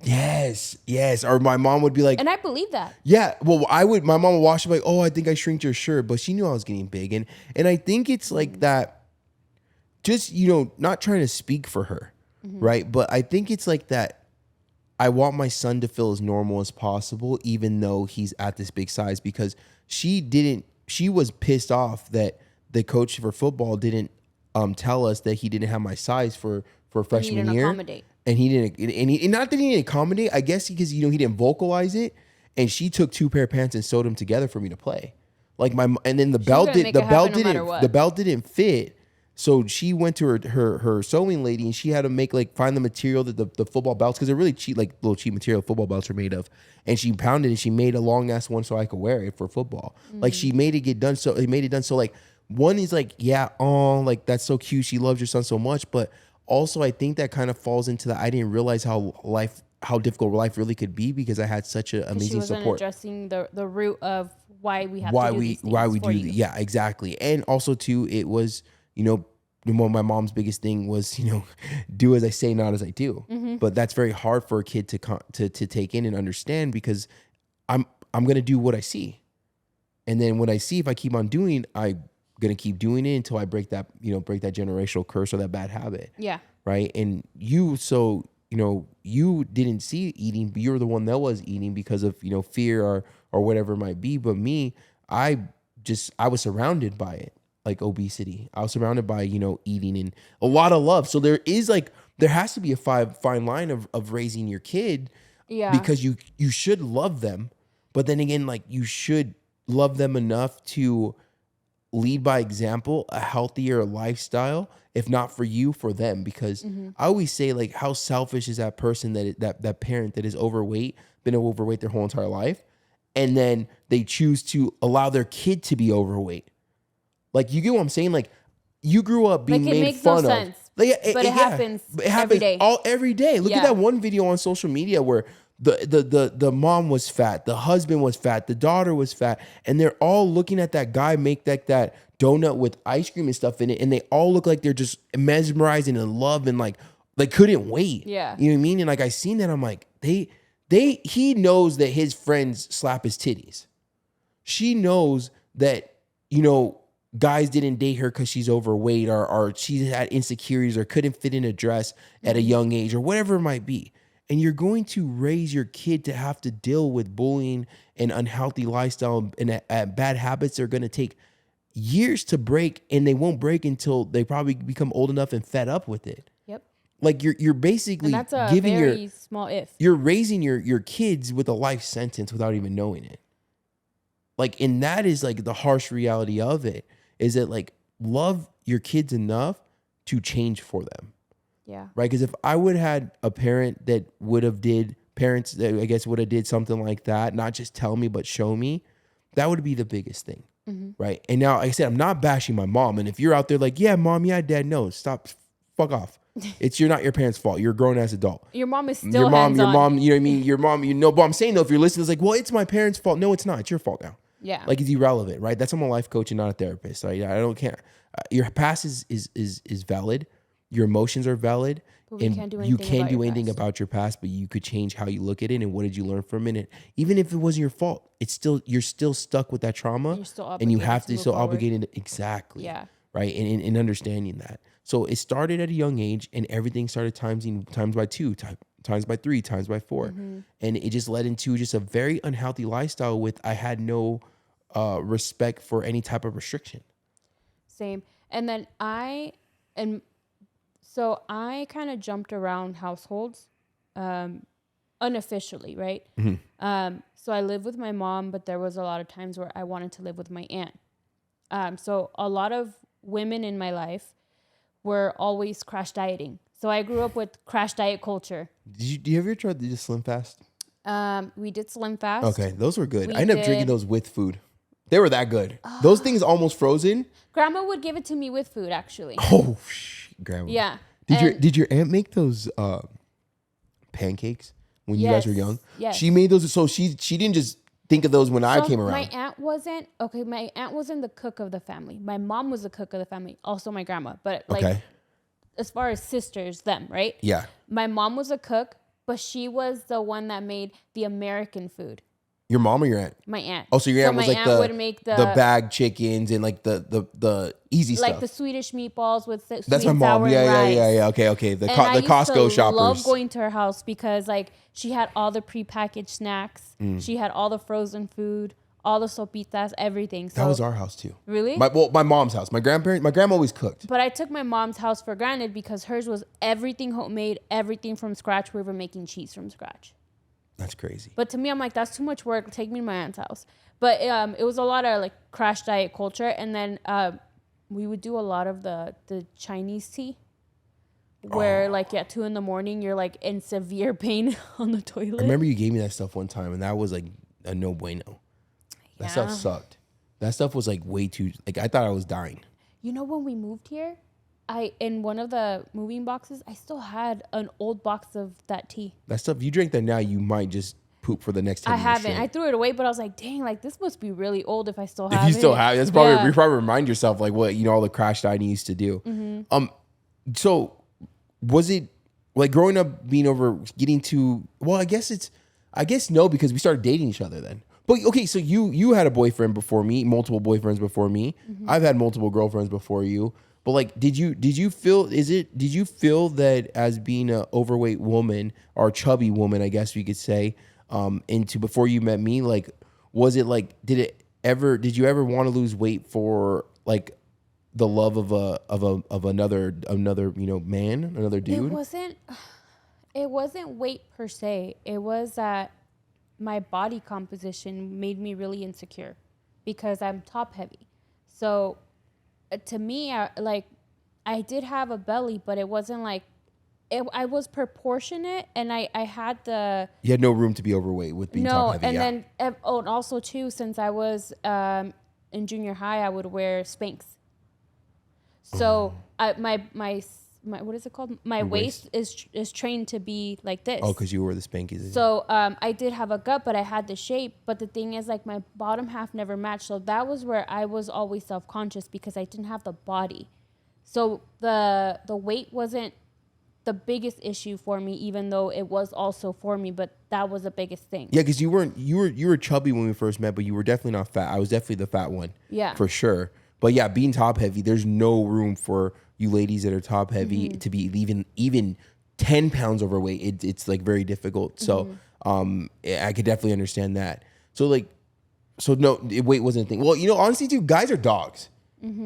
Yes. Or my mom would be like, and I believe that. Yeah, well, my mom would wash it like, oh, I think I shrinked your shirt, but she knew I was getting big, and I think it's like that. Just, you know, not trying to speak for her, right? But I think it's like that. I want my son to feel as normal as possible, even though he's at this big size, because she was pissed off that the coach for football didn't tell us that he didn't have my size for freshman he didn't year. Accommodate. And he didn't, and not that he didn't accommodate, I guess because, you know, he didn't vocalize it, and she took 2 pair of pants and sewed them together for me to play. Like and then the belt didn't fit. So she went to her sewing lady, and she had to find the material that the football belts, because they're really cheap, like little cheap material football belts are made of. And she pounded it, and she made a long ass one so I could wear it for football. Like she made it get done. So it made it done. So like one is like, yeah, oh, like that's so cute. She loves your son so much. But also I think that kind of falls into that. I didn't realize how difficult life really could be, because I had such an amazing support. She wasn't addressing the root of why we have to do these things. Yeah, exactly. And also too, it was, you know, my mom's biggest thing was, you know, do as I say, not as I do. But that's very hard for a kid to take in and understand, because I'm going to do what I see. And then when I see, if I keep on doing, I'm going to keep doing it until I break that generational curse or that bad habit. Yeah. Right. And you didn't see eating, but you were the one that was eating because of, you know, fear or whatever it might be. But me, I was surrounded by it. Like obesity, I was surrounded by, you know, eating and a lot of love. So there has to be a fine line of raising your kid, because you should love them, but then again, like you should love them enough to lead by example, a healthier lifestyle, if not for you, for them. Because I always say, like, how selfish is that person that parent that is overweight, been overweight their whole entire life, and then they choose to allow their kid to be overweight. Like, you get what I'm saying? Like, you grew up being made fun of. Sense. Like, It happens every day. Every day. Look at that one video on social media where the mom was fat, the husband was fat, the daughter was fat, and they're all looking at that guy make that donut with ice cream and stuff in it, and they all look like they're just mesmerized and in love, and like they couldn't wait. Yeah. You know what I mean? And like I seen that, I'm like, he knows that his friends slap his titties. She knows that, you know, guys didn't date her because she's overweight, or she had insecurities, or couldn't fit in a dress at a young age, or whatever it might be. And you're going to raise your kid to have to deal with bullying and unhealthy lifestyle and bad habits that are going to take years to break, and they won't break until they probably become old enough and fed up with it. Yep. Like you're basically And that's a giving very small if. you're raising your kids with a life sentence without even knowing it. Like, and that is like the harsh reality of it, is that like love your kids enough to change for them. Yeah. Right? Because if I would have had a parent that would have parents that I guess would have did something like that, not just tell me, but show me, that would be the biggest thing. Right? And now, like I said, I'm not bashing my mom. And if you're out there like, yeah, mom, yeah, dad, no, stop, fuck off. You're not your parents' fault. You're a grown ass adult. Your mom is still your mom, hands-on. you know what I mean? Your mom, you know, but I'm saying though, if you're listening, it's like, well, it's my parents' fault. No, it's not. It's your fault now. Yeah. Like, it's irrelevant, right? That's why I'm a life coach and not a therapist. I don't care. Your past is valid. Your emotions are valid. But we and can't do you anything can't about do your anything past. about your past, but you could change how you look at it and what did you learn from it. And even if it wasn't your fault, you're still stuck with that trauma. You're still and you obligated have to to move still forward. obligated. Exactly. Yeah. Right. And understanding that. So it started at a young age, and everything started times by 2, times by 3, times by 4. And it just led into just a very unhealthy lifestyle with I had no respect for any type of restriction. Same. And then I kind of jumped around households unofficially, right? So I lived with my mom, but there was a lot of times where I wanted to live with my aunt. So a lot of women in my life were always crash dieting. So I grew up with crash diet culture. Do you ever try to do Slim Fast? We did Slim Fast. Okay, those were good. We I ended up drinking did- those with food. They were that good. Those things almost frozen. Grandma would give it to me with food, actually. Oh, grandma. Yeah. Did your aunt make those pancakes when you guys were Yes, young? yes. She made those, so she didn't just think of those when I So came around. My aunt wasn't the cook of the family. My mom was the cook of the family. Also my grandma. But like Okay. as far as sisters, them, right? Yeah. My mom was a cook, but she was the one that made the American food. Your mom or your aunt? My aunt. Oh, so your aunt was my like aunt would make the bag chickens and like the easy like stuff. the Swedish meatballs with sweet That's my and mom. sour and Yeah. rice. Okay. The And I Costco used to shoppers. love going to her house because like she had all the prepackaged snacks. She had all the frozen food, all the sopitas, everything. So That was our house too. really? My mom's house. My grandma always cooked. But I took my mom's house for granted because hers was everything homemade, everything from scratch. We were making cheese from scratch. That's crazy. But to me, I'm like, that's too much work. Take me to my aunt's house. But it was a lot of like crash diet culture. And then we would do a lot of the Chinese tea where like at 2 a.m, you're like in severe pain on the toilet. I remember you gave me that stuff one time, and that was like a no bueno. That stuff Yeah. sucked. That stuff was like way too, like I thought I was dying. You know, when we moved here, in one of the moving boxes, I still had an old box of that tea. That stuff, you drink that now, you might just poop for the next 10 I years haven't. straight. I threw it away, but I was like, dang, like this must be really old if I still have If it. you still have it, that's probably, Yeah. you probably remind yourself like what, all the crash dieting you used to do. So was it like growing up being over getting to, well, I guess no, because we started dating each other then. But okay, so you had a boyfriend before me, multiple boyfriends before me. I've had multiple girlfriends before you. But like, did you feel that as being an overweight woman or a chubby woman, I guess we could say, before you met me, like, was it like, did you ever want to lose weight for like the love of another man, another dude? It wasn't weight per se. It was that my body composition made me really insecure because I'm top heavy. So to me, I did have a belly, but it wasn't like I was proportionate, and I had the You had no room to be overweight with being top heavy. and Yeah. then and also too, since I was in junior high, I would wear Spanx. So my what is it called? My waist is trained to be like this. Oh, because you wore the Spankies. So I did have a gut, but I had the shape. But the thing is, like, my bottom half never matched. So that was where I was always self-conscious because I didn't have the body. So the weight wasn't the biggest issue for me, even though it was also for me. But that was the biggest thing. Yeah, because you were chubby when we first met, but you were definitely not fat. I was definitely the fat one. Yeah. For sure. But yeah, being top heavy, there's no room for you ladies that are top heavy to be even 10 pounds overweight. It's like very difficult. So I could definitely understand that. So no, weight wasn't a thing. Well, honestly too, guys are dogs.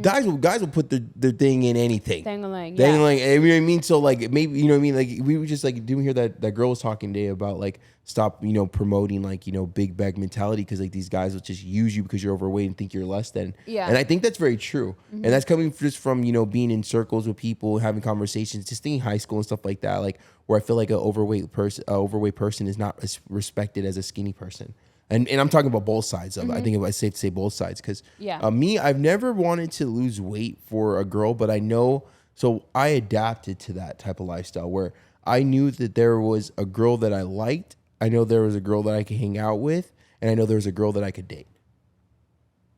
Guys will put their thing in anything. Dangling, You yeah. know what I mean? So like maybe, you know what I mean? Like we were just like, didn't we hear that girl was talking today about like stop, promoting like, big bag mentality, because like these guys will just use you because you're overweight and think you're less than. Yeah. And I think that's very true. And that's coming just from, being in circles with people, having conversations, just thinking high school and stuff like that, like where I feel like an overweight person is not as respected as a skinny person. And I'm talking about both sides of it. I think it's safe to say both sides, because me, I've never wanted to lose weight for a girl, but I know, so I adapted to that type of lifestyle where I knew that there was a girl that I liked. I know there was a girl that I could hang out with, and I know there was a girl that I could date.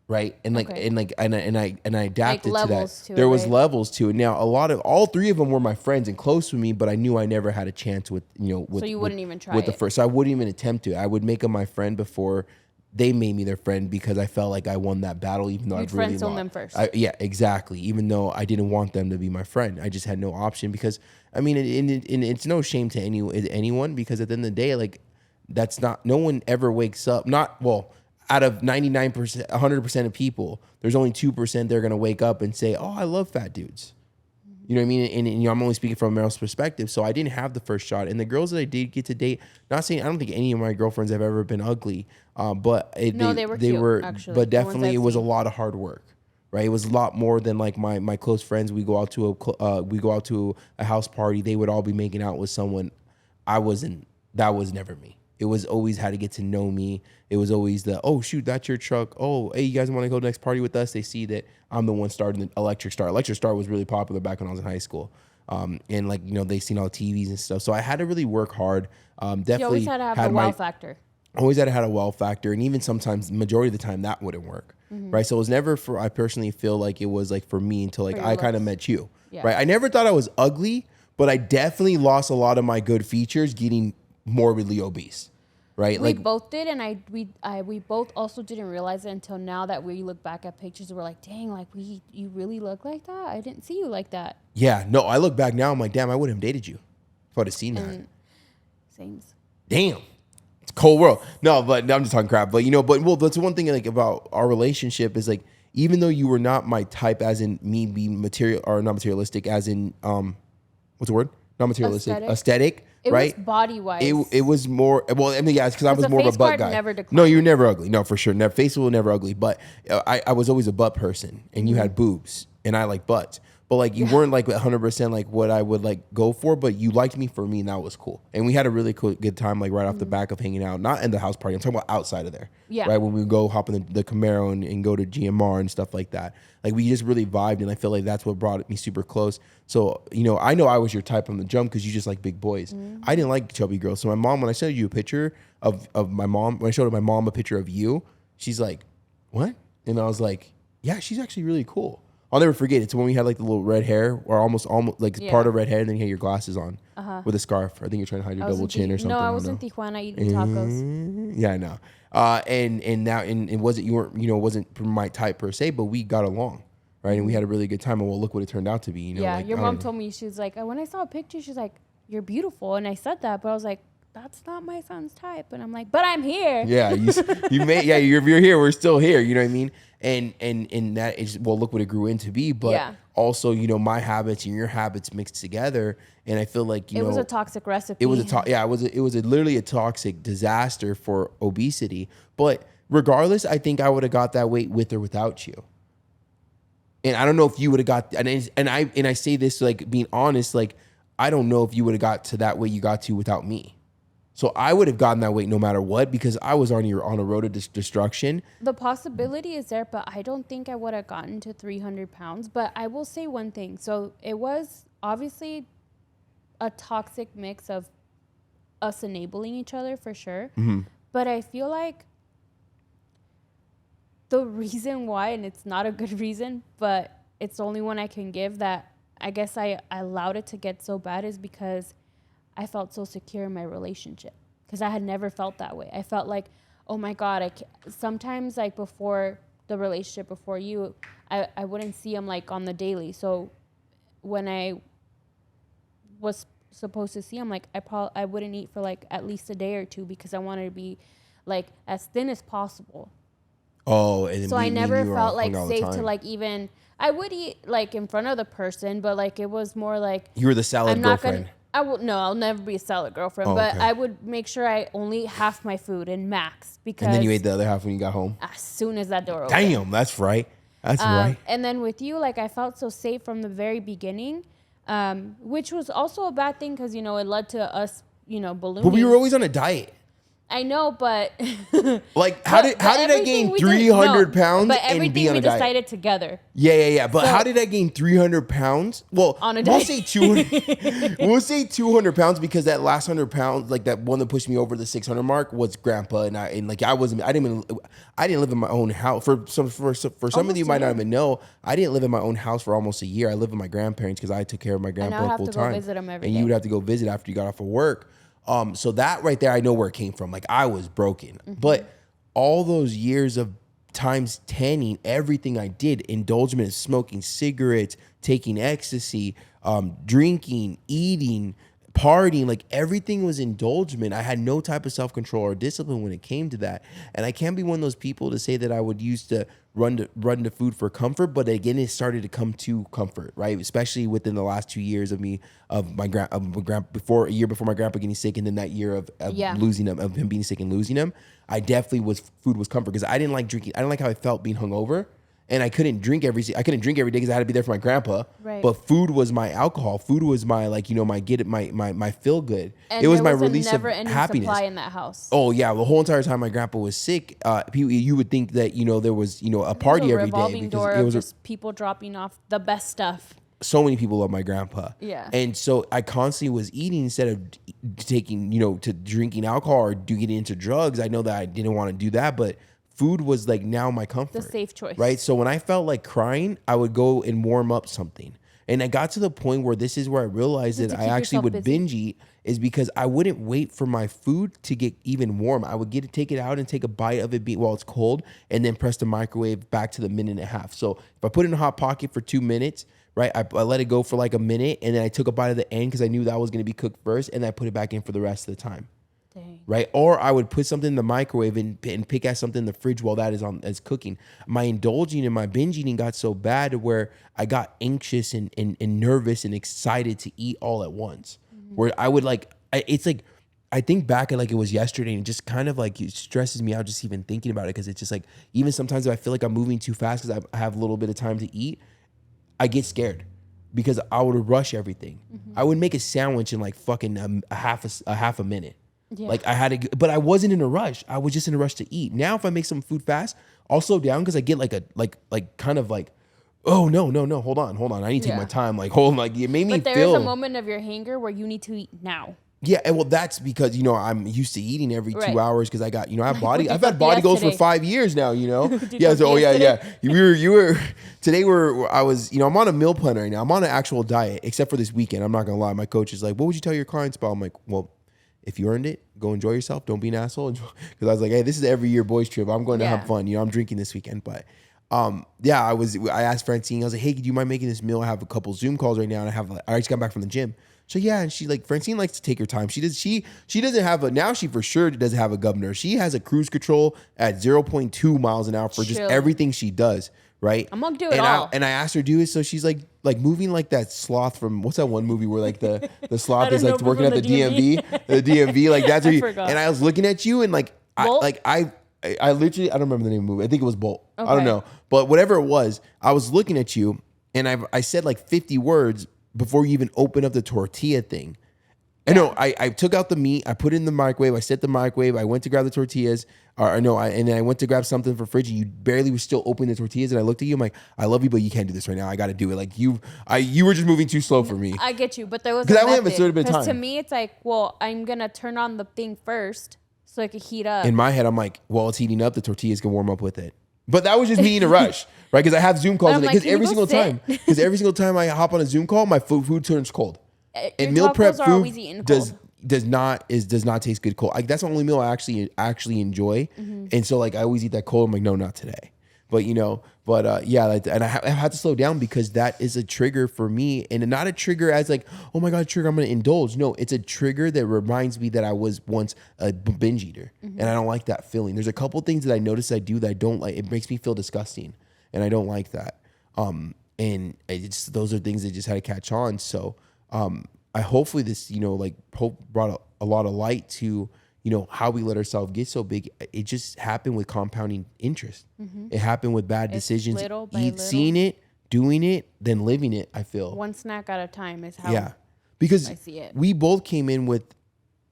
Right. And like, Okay. and I adapted Like to levels that. to it, There was right? levels to it. Now, all three of them were my friends and close with me, but I knew I never had a chance with, with, So you wouldn't even try with the it? first. So I wouldn't even attempt to. I would make them my friend before they made me their friend, because I felt like I won that battle, even though You'd I really friend zone lost. them first. Yeah, exactly. Even though I didn't want them to be my friend, I just had no option, because I mean, and it's no shame to anyone, because at the end of the day, like that's not, no one ever wakes up. Not, well, out of 99%, 100% of people, there's only 2% they're gonna wake up and say, "Oh, I love fat dudes." You know what I mean? And I'm only speaking from a male's perspective. So I didn't have the first shot. And the girls that I did get to date, not saying, I don't think any of my girlfriends have ever been ugly, but No, they were cute, actually. but The ones definitely I've it was a seen. lot of hard work, right? It was a lot more than like my close friends. We go out to a house party. They would all be making out with someone. That was never me. It was always how to get to know me. It was always the, oh, shoot, that's your truck. Oh, hey, you guys want to go to the next party with us? They see that I'm the one starting the Electric Star. Electric Star was really popular back when I was in high school. And like, they seen all the TVs and stuff. So I had to really work hard. Definitely You always had to have the wow factor. Always had a wow factor. And even sometimes, majority of the time, that wouldn't work. Right. So it was never I personally feel like it was like for me until like your I kind of looks. met you. Yeah. Right. I never thought I was ugly, but I definitely lost a lot of my good features getting morbidly obese. Right. We Like both did, and we both also didn't realize it until now that we look back at pictures and we're like, dang, like you really look like that? I didn't see you like that. yeah, no, I look back now, I'm like, damn, I wouldn't have dated you if I'd have seen that. And same. Damn. It's a cold world. No, but I'm just talking crap. But well, that's one thing like about our relationship is like, even though you were not my type, as in me being material or not materialistic, as in what's the word? Not materialistic, aesthetic. It right? was body wise. It was more, well, I mean, yeah, it's because I was the more of a face butt card guy. never declined. No, you were never ugly. No, for sure. Never, face was never ugly. But I was always a butt person, and you had boobs, and I like butts. But like you weren't like 100% like what I would like go for, but you liked me for me, and that was cool. And we had a really cool, good time like right off the back of hanging out, not in the house party. I'm talking about outside of there. Yeah. Right, when we would go hop in the Camaro and go to GMR and stuff like that. Like we just really vibed, and I feel like that's what brought me super close. So I know I was your type on the jump because you just like big boys. I didn't like chubby girls. So my mom, when I showed you a picture of my mom, when I showed my mom a picture of you, she's like, "What?" And I was like, "Yeah, she's actually really cool." I'll never forget. It's when we had like the little red hair, or almost like part of red hair, and then you had your glasses on with a scarf. I think you're trying to hide your double chin or something. No, I don't was in know. Tijuana eating tacos. Yeah, I know. And now it wasn't, you weren't, wasn't my type per se, but we got along, right? And we had a really good time. And well, look what it turned out to be. Yeah, like, your I mom don't know. told me, she was like, when I saw a picture, she's like, "You're beautiful," and I said that, but I was like, "That's not my son's type," and I'm like, "But I'm here." Yeah, you made, yeah, you're here. We're still here. You know what I mean? And that is, well, look what it grew into be. But also, my habits and your habits mixed together. And I feel like, it was a toxic recipe. It was literally a toxic disaster for obesity. But regardless, I think I would have got that weight with or without you. And I don't know if you would have got, and I say this like being honest, like I don't know if you would have got to that weight you got to without me. So I would have gotten that weight no matter what, because I was on a road to destruction. The possibility is there, but I don't think I would have gotten to 300 pounds. But I will say one thing. So it was obviously a toxic mix of us enabling each other for sure. Mm-hmm. But I feel like the reason why, and it's not a good reason, but it's the only one I can give, that I guess I allowed it to get so bad, is because I felt so secure in my relationship, because I had never felt that way. I felt like, oh my God, sometimes like before the relationship, before you, I wouldn't see him like on the daily. So when I was supposed to see him, like I wouldn't eat for like at least a day or two, because I wanted to be like as thin as possible. Oh, and then So I me and never you were felt like hung all the safe to time. like even. I would eat like in front of the person, but like it was more like You were the salad I'm not girlfriend. gonna. I will no. I'll never be a salad girlfriend, Oh, but okay. I would make sure I only half my food in max because And then you ate the other half when you got home. as soon as that door opened. Damn, that's right. That's right. And then with you, like I felt so safe from the very beginning, which was also a bad thing because, you know, it led to us, you know, ballooning. But we were always on a diet. I know, but Like, how did I gain 300 pounds but and everything be on we a diet? decided together. Yeah. But So- how did I gain 300 pounds? Well, On a we'll diet. say 200. We'll say 200 pounds because that last 100 pounds, like that one that pushed me over the 600 mark, was Grandpa and I. And like I didn't live in my own house. For some of you might not even know, I didn't live in my own house for almost a year. I lived with my grandparents because I took care of my grandpa have full to go time. visit him every and day. you would have to go visit after you got off of work. So that right there, I know where it came from. Like I was broken, but all those years of times 10ing everything I did, indulgement, smoking cigarettes, taking ecstasy, drinking, eating, partying, like everything was indulgement. I had no type of self-control or discipline when it came to that. And I can't be one of those people to say that I would use to run to food for comfort, but again, it started to come to comfort, right? Especially within the last 2 years of my grandpa, before a year before my grandpa getting sick, and then that year of losing him, of him being sick and losing him. I definitely food was comfort because I didn't like drinking. I didn't like how I felt being hungover. And I couldn't drink every day because I had to be there for my grandpa. Right. But food was my alcohol. Food was my my feel good. And it was there my release a of never-ending happiness. supply in that house. Oh yeah, the whole entire time my grandpa was sick, you would think that there was a party every day revolving door because it of was just people dropping off the best stuff. so many people love my grandpa. Yeah. And so I constantly was eating instead of taking to drinking alcohol or getting into drugs. I know that I didn't want to do that, but food was like now my comfort. The safe choice. Right? So when I felt like crying, I would go and warm up something. And I got to the point where this is where I realized Just that to I keep actually yourself would busy. binge eat is because I wouldn't wait for my food to get even warm. I would take it out and take a bite of it while it's cold and then press the microwave back to the minute and a half. So if I put it in a hot pocket for 2 minutes, right, I let it go for like a minute and then I took a bite of the end because I knew that was going to be cooked first and I put it back in for the rest of the time. Dang. Right? Or I would put something in the microwave and pick at something in the fridge while that is cooking. My indulging and my binge eating got so bad where I got anxious and nervous and excited to eat all at once. Where I would I think back at like it was yesterday and it just kind of like it stresses me out just even thinking about it because it's just like even sometimes if I feel like I'm moving too fast because I have a little bit of time to eat, I get scared because I would rush everything. I would make a sandwich in like fucking a half a minute. Yeah. Like I had to, but I wasn't in a rush. I was just in a rush to eat. Now, if I make some food fast, I'll slow down because I get oh no, hold on. I need to take Yeah. my time. Like, hold on, like it made me But there feel. is a moment of your hanger where you need to eat now. Yeah, and well, that's because I'm used to eating every 2 Right. hours because I got I have What'd you I've had cook body goals for yesterday? 5 years now. What'd you Yeah, cook so yeah. yesterday? You were today. I was I'm on a meal plan right now. I'm on an actual diet except for this weekend. I'm not gonna lie. My coach is like, "What would you tell your clients about?" I'm like, "Well, if you earned it, go enjoy yourself. Don't be an asshole." Because I was like, "Hey, this is every year boys trip. I'm going to have fun. I'm drinking this weekend." But I asked Francine. I was like, "Hey, do you mind making this meal? I have a couple Zoom calls right now, and I just got back from the gym." So yeah, and she Francine likes to take her time. She doesn't have now she for sure doesn't have a governor. She has a cruise control at 0.2 miles an hour for just Chill. everything she does. Right? I'm gonna do it all. And I asked her to do it, so she's like moving like that sloth from what's that one movie where like the sloth is don't like know, working at from the the DMV, the DMV, like that's where you, forgot. and I was looking at you and Bolt? I literally I don't remember the name of the movie. I think it was Bolt. I don't Okay. know, but whatever it was, I was looking at you and I said like 50 words before you even opened up the tortilla thing. I know. I took out the meat. I put it in the microwave. I set the microwave. I went to grab the tortillas. And then I went to grab something for fridge. And you barely were still opening the tortillas. And I looked at you. I'm like, I love you, but you can't do this right now. I got to do it. Like you were just moving too slow for me. I get you, but there was 'Cause a I only have a method. certain bit of 'Cause time. to me, it's like, well, I'm gonna turn on the thing first so it could heat up. In my head, I'm like, well, it's heating up. The tortillas can warm up with it. But that was just me in a rush, right? Because I have Zoom calls I'm in it. like, Because can you every go single sit? time I hop on a Zoom call, my food turns cold. Your And meal prep tacos are food always eaten cold. does not taste good cold. Like that's the only meal I actually enjoy. Mm-hmm. And so like I always eat that cold. I'm like, no, not today. but yeah, like, and I had to slow down because that is a trigger for me, and not a trigger as like, oh my god, trigger, I'm gonna indulge. No, it's a trigger that reminds me that I was once a binge eater, and I don't like that feeling. There's a couple things that I notice I do that I don't like. It makes me feel disgusting, and I don't like that. And it's those are things that just had to catch on. So I hopefully this hope brought a lot of light to how we let ourselves get so big. It just happened with compounding interest. It happened with bad decisions. little by little. Seeing it, doing it, then living it. I feel One snack at a time is how because I see it. we both came in with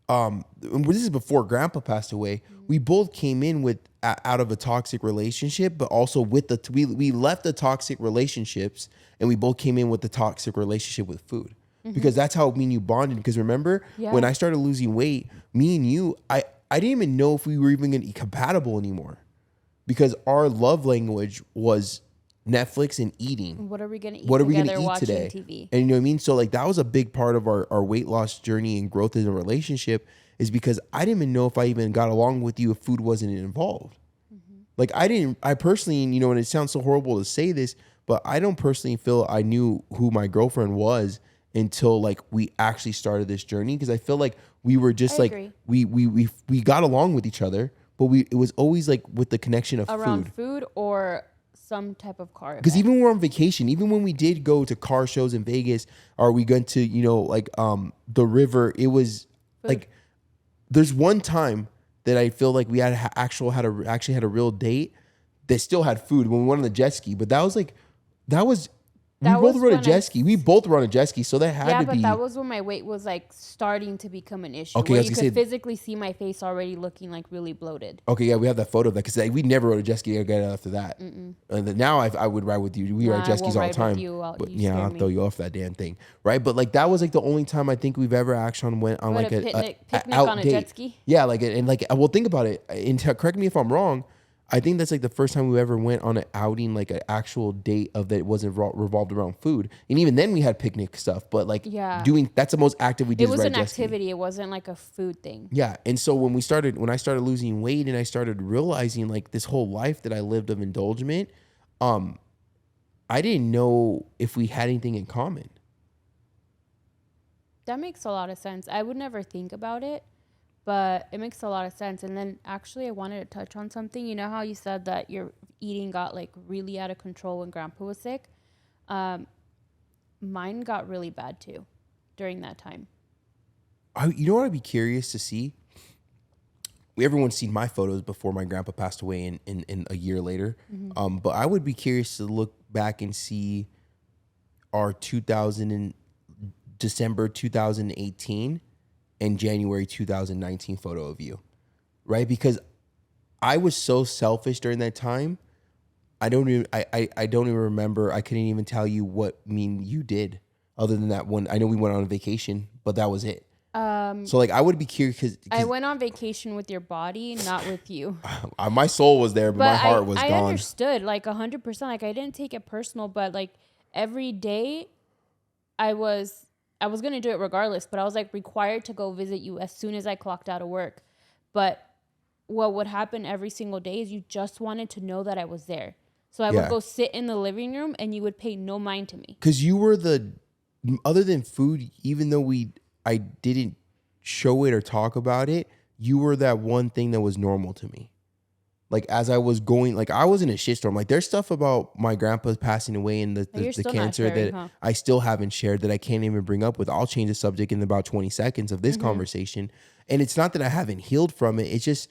this is before Grandpa passed away. We both came in with out of a toxic relationship, but also with we left the toxic relationships, and we both came in with the toxic relationship with food. Because that's how me and you bonded. Because remember, when I started losing weight, me and you, I didn't even know if we were even going to be compatible anymore. Because our love language was Netflix and eating. What are we going to eat What are we together going to eat watching today? TV? And you know what I mean? So like that was a big part of our weight loss journey and growth in a relationship, is because I didn't even know if I even got along with you if food wasn't involved. Like I personally, and it sounds so horrible to say this, but I don't personally feel I knew who my girlfriend was until like we actually started this journey. Because I feel like we were just agree. we got along with each other, but it was always like with the connection of Around food or some type of car. Because even when we're on vacation, even when we did go to car shows in Vegas, or we went to the river, it was food. like there's one time that I feel like we actually had a real date that still had food when we went on the jet ski. But we both rode a jet ski. We both were on a jet ski, so that had to be. Yeah, but that was when my weight was like starting to become an issue. Okay, where I was you gonna could say- physically see my face already looking like really bloated. Okay, yeah, we have that photo of that because we never rode a jet ski again after that. And then now I would ride with you. We ride jet skis all the time. But yeah, I'll throw you off that damn thing, right? But like that was like the only time I think we've ever actually went on like a picnic on a jet ski? Yeah, like and like well, think about it. And correct me if I'm wrong. I think that's like the first time we ever went on an outing, like an actual date of that it wasn't revolved around food. And even then we had picnic stuff, but like that's the most active we did. It was an activity. It wasn't like a food thing. Yeah. And so when I started losing weight and I started realizing like this whole life that I lived of indulgement, I didn't know if we had anything in common. That makes a lot of sense. I would never think about it, but it makes a lot of sense. And then actually I wanted to touch on something. You know how you said that your eating got like really out of control when Grandpa was sick? Mine got really bad too during that time. You know what I'd be curious to see? Everyone's seen my photos before my grandpa passed away in a year later. But I would be curious to look back and see our December 2018 and January 2019 photo of you, right? Because I was so selfish during that time. I don't even remember. I couldn't even tell you what you did other than that one. I know we went on a vacation, but that was it. So like I would be curious because I went on vacation with your body, not with you. My soul was there, but my heart was I gone. understood like 100%. Like I didn't take it personal, but like every day I was going to do it regardless, but I was like required to go visit you as soon as I clocked out of work. But what would happen every single day is you just wanted to know that I was there. So I would go sit in the living room and you would pay no mind to me. Because you were other than food, even though I didn't show it or talk about it, you were that one thing that was normal to me. Like as I was going, like I was in a shitstorm. Like there's stuff about my grandpa's passing away and the cancer that I still haven't shared that I can't even bring up with. I'll change the subject in about 20 seconds of this conversation. And it's not that I haven't healed from it. It's just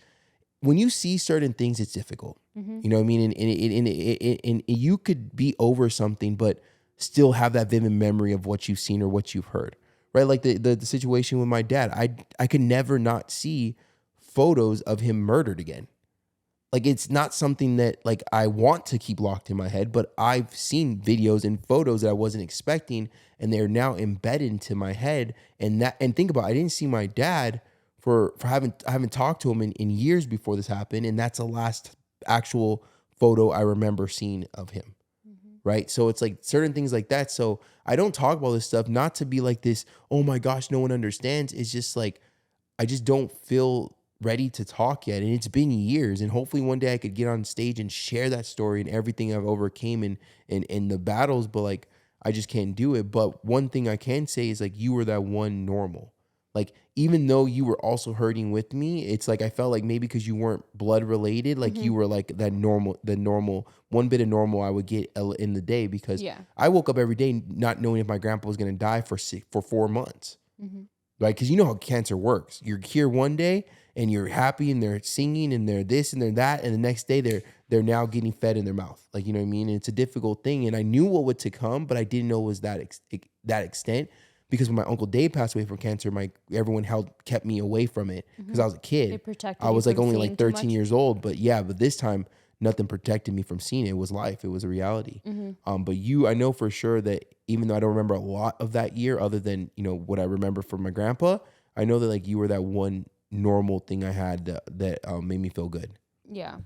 when you see certain things, it's difficult. You know what I mean? And you could be over something, but still have that vivid memory of what you've seen or what you've heard, right? Like the situation with my dad. I could never not see photos of him murdered again. Like it's not something that like I want to keep locked in my head, but I've seen videos and photos that I wasn't expecting, and they're now embedded into my head. And think about it, I didn't see my dad I haven't talked to him in years before this happened, and that's the last actual photo I remember seeing of him. Right? So it's like certain things like that. So I don't talk about this stuff not to be like this, oh my gosh, no one understands. It's just like I just don't feel ready to talk yet. And it's been years. And hopefully one day I could get on stage and share that story and everything I've overcame in the battles. But like, I just can't do it. But one thing I can say is like, you were that one normal. Like, even though you were also hurting with me, it's like I felt like maybe because you weren't blood related, like you were like the normal, one bit of normal I would get in the day, because I woke up every day not knowing if my grandpa was going to die for 4 months. Right? Because you know how cancer works. You're here one day and you're happy and they're singing and they're this and they're that, and the next day they're now getting fed in their mouth. Like, you know what I mean? And it's a difficult thing, and I knew what was to come, but I didn't know it was that extent. Because when my Uncle Dave passed away from cancer, everyone kept me away from it because I was a kid. They protected I was you like from only seeing like too 13 much? years old. But this time nothing protected me from seeing it. It was life. It was a reality. But I know for sure that even though I don't remember a lot of that year, other than, you know, what I remember from my grandpa, I know that like you were that one normal thing I had that made me feel good. Yeah.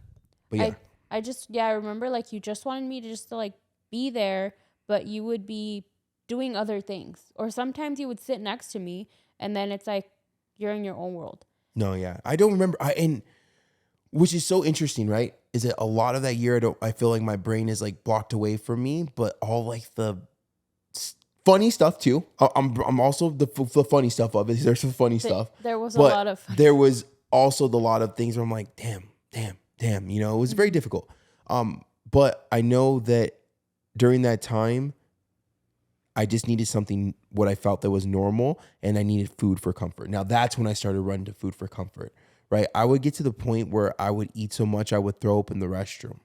But yeah. I remember like you just wanted me to just to like be there, but you would be doing other things. Or sometimes you would sit next to me and then it's like you're in your own world. No, yeah. I don't remember. And which is so interesting, right? Is that a lot of that year I feel like my brain is like blocked away from me, but all like the funny stuff too. I'm also the funny stuff of it. There's some funny stuff. There was a lot of there was also a lot of things where I'm like, damn, you know, it was very difficult. But I know that during that time, I just needed something, what I felt that was normal, and I needed food for comfort. Now that's when I started running to food for comfort, right? I would get to the point where I would eat so much I would throw up in the restroom,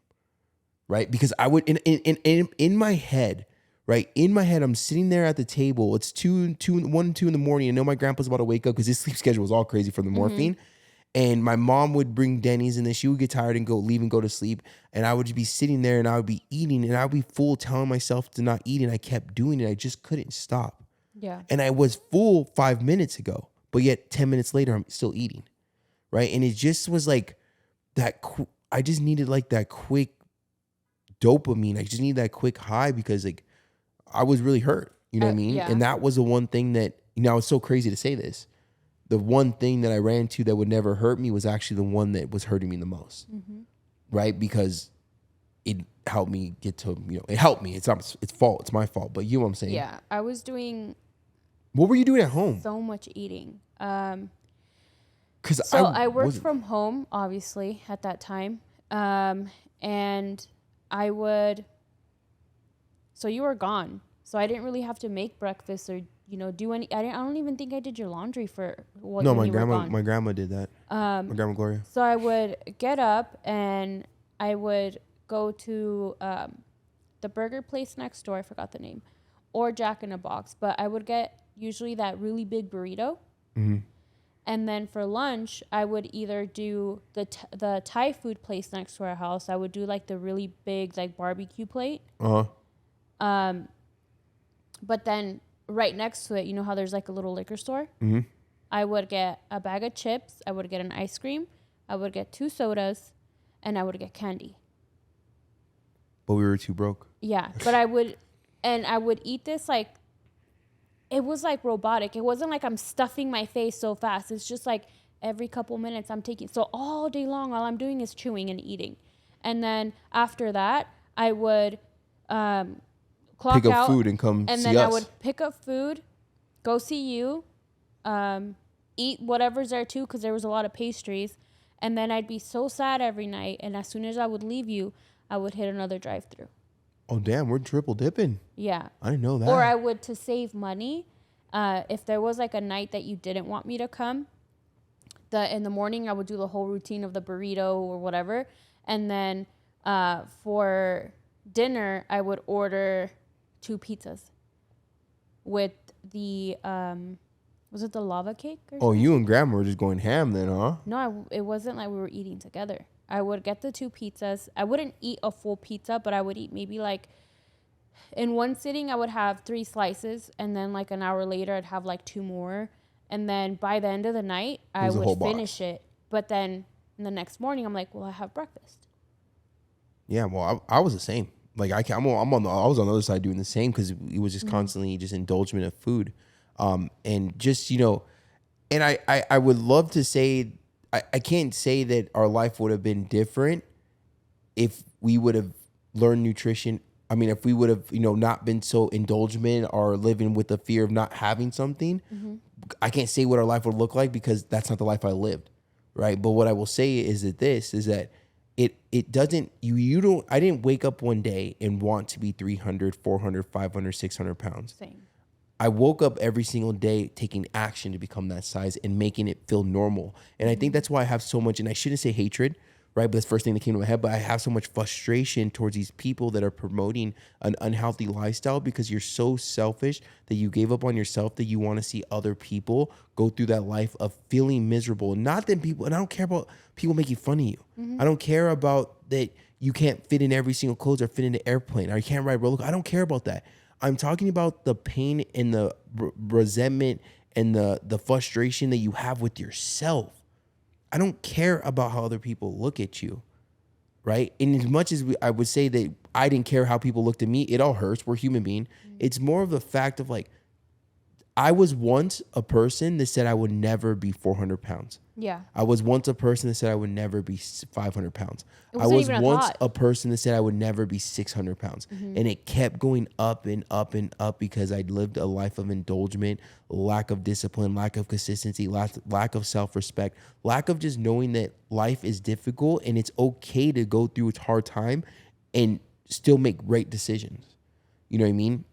right? Because I would, in my head, right? In my head, I'm sitting there at the table. It's 1 and 2 in the morning. I know my grandpa's about to wake up because his sleep schedule was all crazy from the morphine. And my mom would bring Denny's, and then she would get tired and leave and go to sleep. And I would just be sitting there and I would be eating, and I would be full, telling myself to not eat. And I kept doing it. I just couldn't stop. Yeah. And I was full 5 minutes ago, but yet 10 minutes later, I'm still eating. Right. And it just was like that. I just needed like that quick dopamine. I just needed that quick high because like I was really hurt. You know what I mean? Yeah. And that was the one thing that, you know, it's so crazy to say this. The one thing that I ran to that would never hurt me was actually the one that was hurting me the most, right? Because it helped me get to, you know, it helped me. It's fault. It's my fault. But you know what I'm saying? Yeah. I was doing What were you doing at home? so much eating. Because I worked from home, obviously, at that time. And I would, so you were gone. So I didn't really have to make breakfast or, you know, do any. I don't even think I did your laundry for what. No, when you were gone. my grandma did that. My grandma Gloria. So I would get up and I would go to the burger place next door. I forgot the name, or Jack in the Box. But I would get usually that really big burrito. And then for lunch, I would either do the Thai food place next to our house. I would do like the really big like barbecue plate. But then right next to it, you know how there's like a little liquor store? I would get a bag of chips. I would get an ice cream. I would get 2 sodas. And I would get candy. But we were too broke. Yeah. But I would eat this like, it was like robotic. It wasn't like I'm stuffing my face so fast. It's just like every couple minutes I'm taking. So all day long, all I'm doing is chewing and eating. And then after that, I would clock pick up out, food and come and see then us. I would pick up food, go see you, eat whatever's there too, because there was a lot of pastries, and then I'd be so sad every night. And as soon as I would leave you, I would hit another drive-through. Oh damn, we're triple dipping. Yeah. I didn't know that. Or I would, to save money, if there was like a night that you didn't want me to come, in the morning I would do the whole routine of the burrito or whatever, and then for dinner I would order 2 pizzas with the was it the lava cake or something? You and grandma were just going ham then, huh? No, it wasn't like we were eating together. I would get the 2 pizzas. I wouldn't eat a full pizza, but I would eat maybe like, in one sitting I would have 3 slices, and then like an hour later I'd have like 2 more, and then by the end of the night I would finish it. But then in the next morning I'm like, well, I have breakfast. Yeah, well, I was the same. Like I was on the other side doing the same because it was just constantly just indulgement of food, and just, you know, and I would love to say I can't say that our life would have been different if we would have learned nutrition. I mean, if we would have, not been so indulgent or living with the fear of not having something, I can't say what our life would look like because that's not the life I lived, right? But what I will say is that it doesn't, I didn't wake up one day and want to be 300, 400, 500, 600 pounds. Same. I woke up every single day taking action to become that size and making it feel normal. And I think that's why I have so much, and I shouldn't say hatred, right? But that's the first thing that came to my head. But I have so much frustration towards these people that are promoting an unhealthy lifestyle because you're so selfish that you gave up on yourself, that you want to see other people go through that life of feeling miserable. Not that people, and I don't care about people making fun of you. I don't care about that you can't fit in every single clothes or fit in the airplane or you can't ride roller. I don't care about that. I'm talking about the pain and the resentment and the frustration that you have with yourself. I don't care about how other people look at you, right? And as much as I would say that I didn't care how people looked at me, it all hurts. We're human beings. It's more of the fact of like, I was once a person that said I would never be 400 pounds. Yeah. I was once a person that said I would never be 500 pounds. I wasn't was even a once thought. a person that said I would never be 600 pounds. And it kept going up and up and up because I'd lived a life of indulgence, lack of discipline, lack of consistency, lack of self-respect, lack of just knowing that life is difficult and it's okay to go through a hard time and still make great decisions. You know what I mean?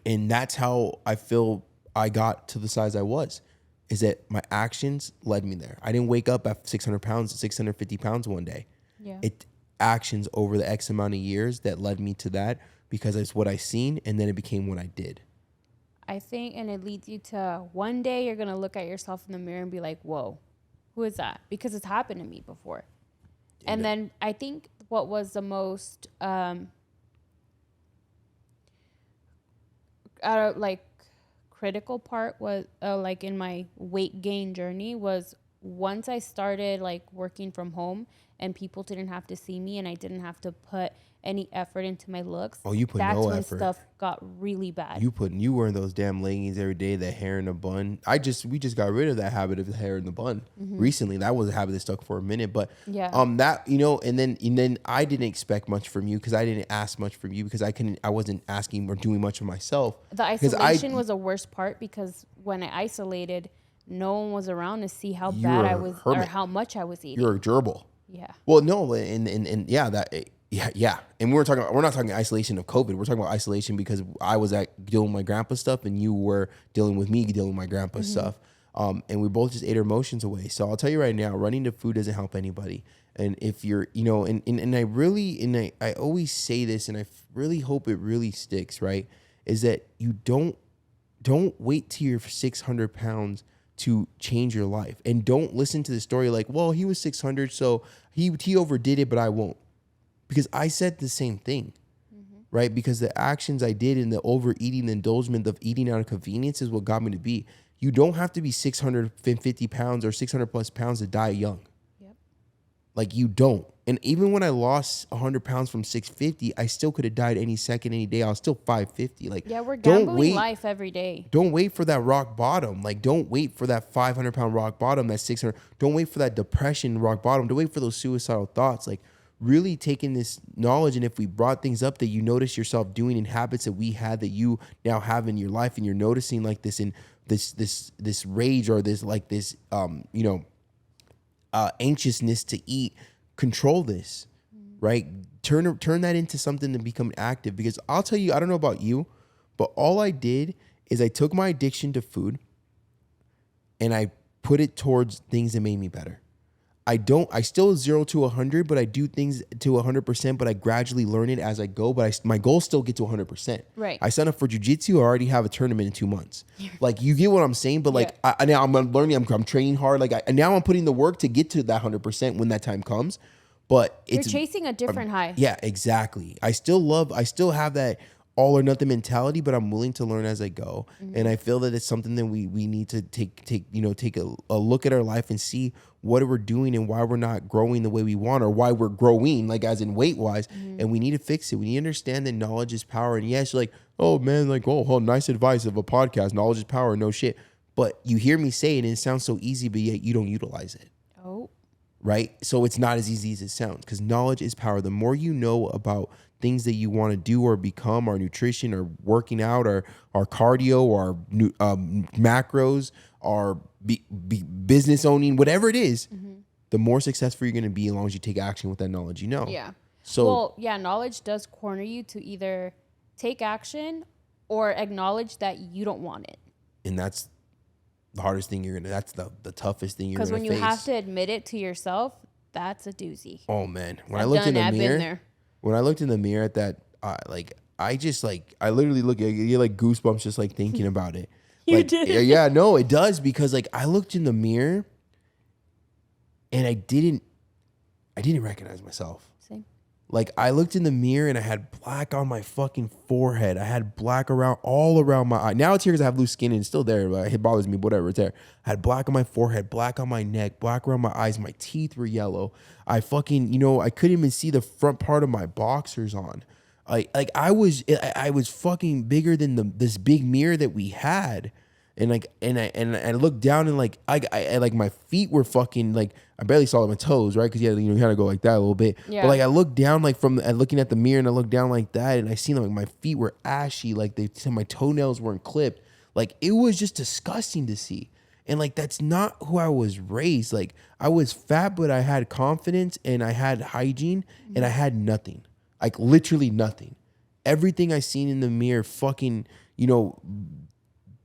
And that's how I feel I got to the size I was, is that my actions led me there. I didn't wake up at 600 pounds, 650 pounds one day. Yeah. It actions over the X amount of years that led me to that because it's what I seen and then it became what I did. I think, and it leads you to one day you're going to look at yourself in the mirror and be like, whoa, who is that? Because it's happened to me before. And then I think what was the most, critical part was like in my weight gain journey was once I started like working from home and people didn't have to see me and I didn't have to put any effort into my looks. Oh, you put that's no when effort. stuff got really bad. You wearing those damn leggings every day, the hair in a bun. We just got rid of that habit of the hair in the bun recently. That was a habit that stuck for a minute, but Yeah. that and then I didn't expect much from you because I didn't ask much from you because I wasn't asking or doing much of myself. The isolation was the worst part because when I isolated, no one was around to see how You bad were I a was hermit. or how much I was eating. You're a gerbil. Yeah. Well, no, and yeah, that. Yeah. And we're not talking isolation of COVID. We're talking about isolation because I was dealing with my grandpa stuff and you were dealing with me dealing with my grandpa stuff. And we both just ate our emotions away. So I'll tell you right now, running to food doesn't help anybody. And if you're, and I always say this and I really hope it really sticks, right? Is that you don't wait till you're 600 pounds to change your life. And don't listen to the story like, well, he was 600, so he overdid it, but I won't. Because I said the same thing, right? Because the actions I did in the overeating, the indulgence of eating out of convenience is what got me to be. You don't have to be 650 pounds or 600 plus pounds to die young. Yep. Like you don't. And even when I lost 100 pounds from 650, I still could have died any second, any day. I was still 550. Like, Yeah, we're don't gambling wait. life every day. Don't wait for that rock bottom. Like, don't wait for that 500 pound rock bottom, that 600. Don't wait for that depression rock bottom. Don't wait for those suicidal thoughts. Like, really taking this knowledge, and if we brought things up that you notice yourself doing in habits that we had that you now have in your life, and you're noticing like this in this rage or this like this anxiousness to eat, control this, right? Turn that into something to become active. Because I'll tell you, I don't know about you, but all I did is I took my addiction to food and I put it towards things that made me better. I still 0 to 100, but I do things to 100%, but I gradually learn it as I go. But my goals still get to 100%. Right. I signed up for jiu-jitsu. I already have a tournament in 2 months. Like, you get what I'm saying? But like, now I'm learning, I'm training hard. Like, now I'm putting the work to get to that 100% when that time comes. But You're chasing a different high. Yeah, exactly. I still have that all or nothing mentality, but I'm willing to learn as I go. And I feel that it's something that we need to take a look at our life and see what we're doing and why we're not growing the way we want, or why we're growing, like as in weight wise. And we need to fix it. We need to understand that knowledge is power. And yes, you're like, oh man, like, oh, nice advice of a podcast. Knowledge is power. No shit. But you hear me say it and it sounds so easy, but yet you don't utilize it. Oh. right? So it's not as easy as it sounds, because knowledge is power. The more you know about things that you want to do or become, or nutrition, or working out, or cardio, or macros, or business owning, whatever it is, the more successful you're going to be as long as you take action with that knowledge you know. Yeah. So, well, yeah, knowledge does corner you to either take action or acknowledge that you don't want it. and that's the hardest thing that's the toughest thing you're going to face. Because when you have to admit it to yourself, that's a doozy. Oh man, when I've I looked in the been mirror, there. when I looked in the mirror at that, I literally look at you, get like goosebumps just like thinking about it. You Like, did? Yeah, no, it does, because like I looked in the mirror and I didn't recognize myself. Same. Like I looked in the mirror and I had black on my fucking forehead. I had black all around my eye. Now it's here because I have loose skin and it's still there, but it bothers me, whatever, it's there. I had black on my forehead, black on my neck, black around my eyes. My teeth were yellow. I fucking, I couldn't even see the front part of my boxers on. I was fucking bigger than this big mirror that we had. And I looked down and like I like my feet were fucking like I barely saw my toes, right? Because you kind of go like that a little bit. Yeah. But like I looked down like from looking at the mirror, and I looked down like that, and I seen like my feet were ashy, like my toenails weren't clipped. Like it was just disgusting to see. And like that's not who I was raised. Like I was fat, but I had confidence and I had hygiene, and I had nothing. Like literally nothing. Everything I seen in the mirror, fucking,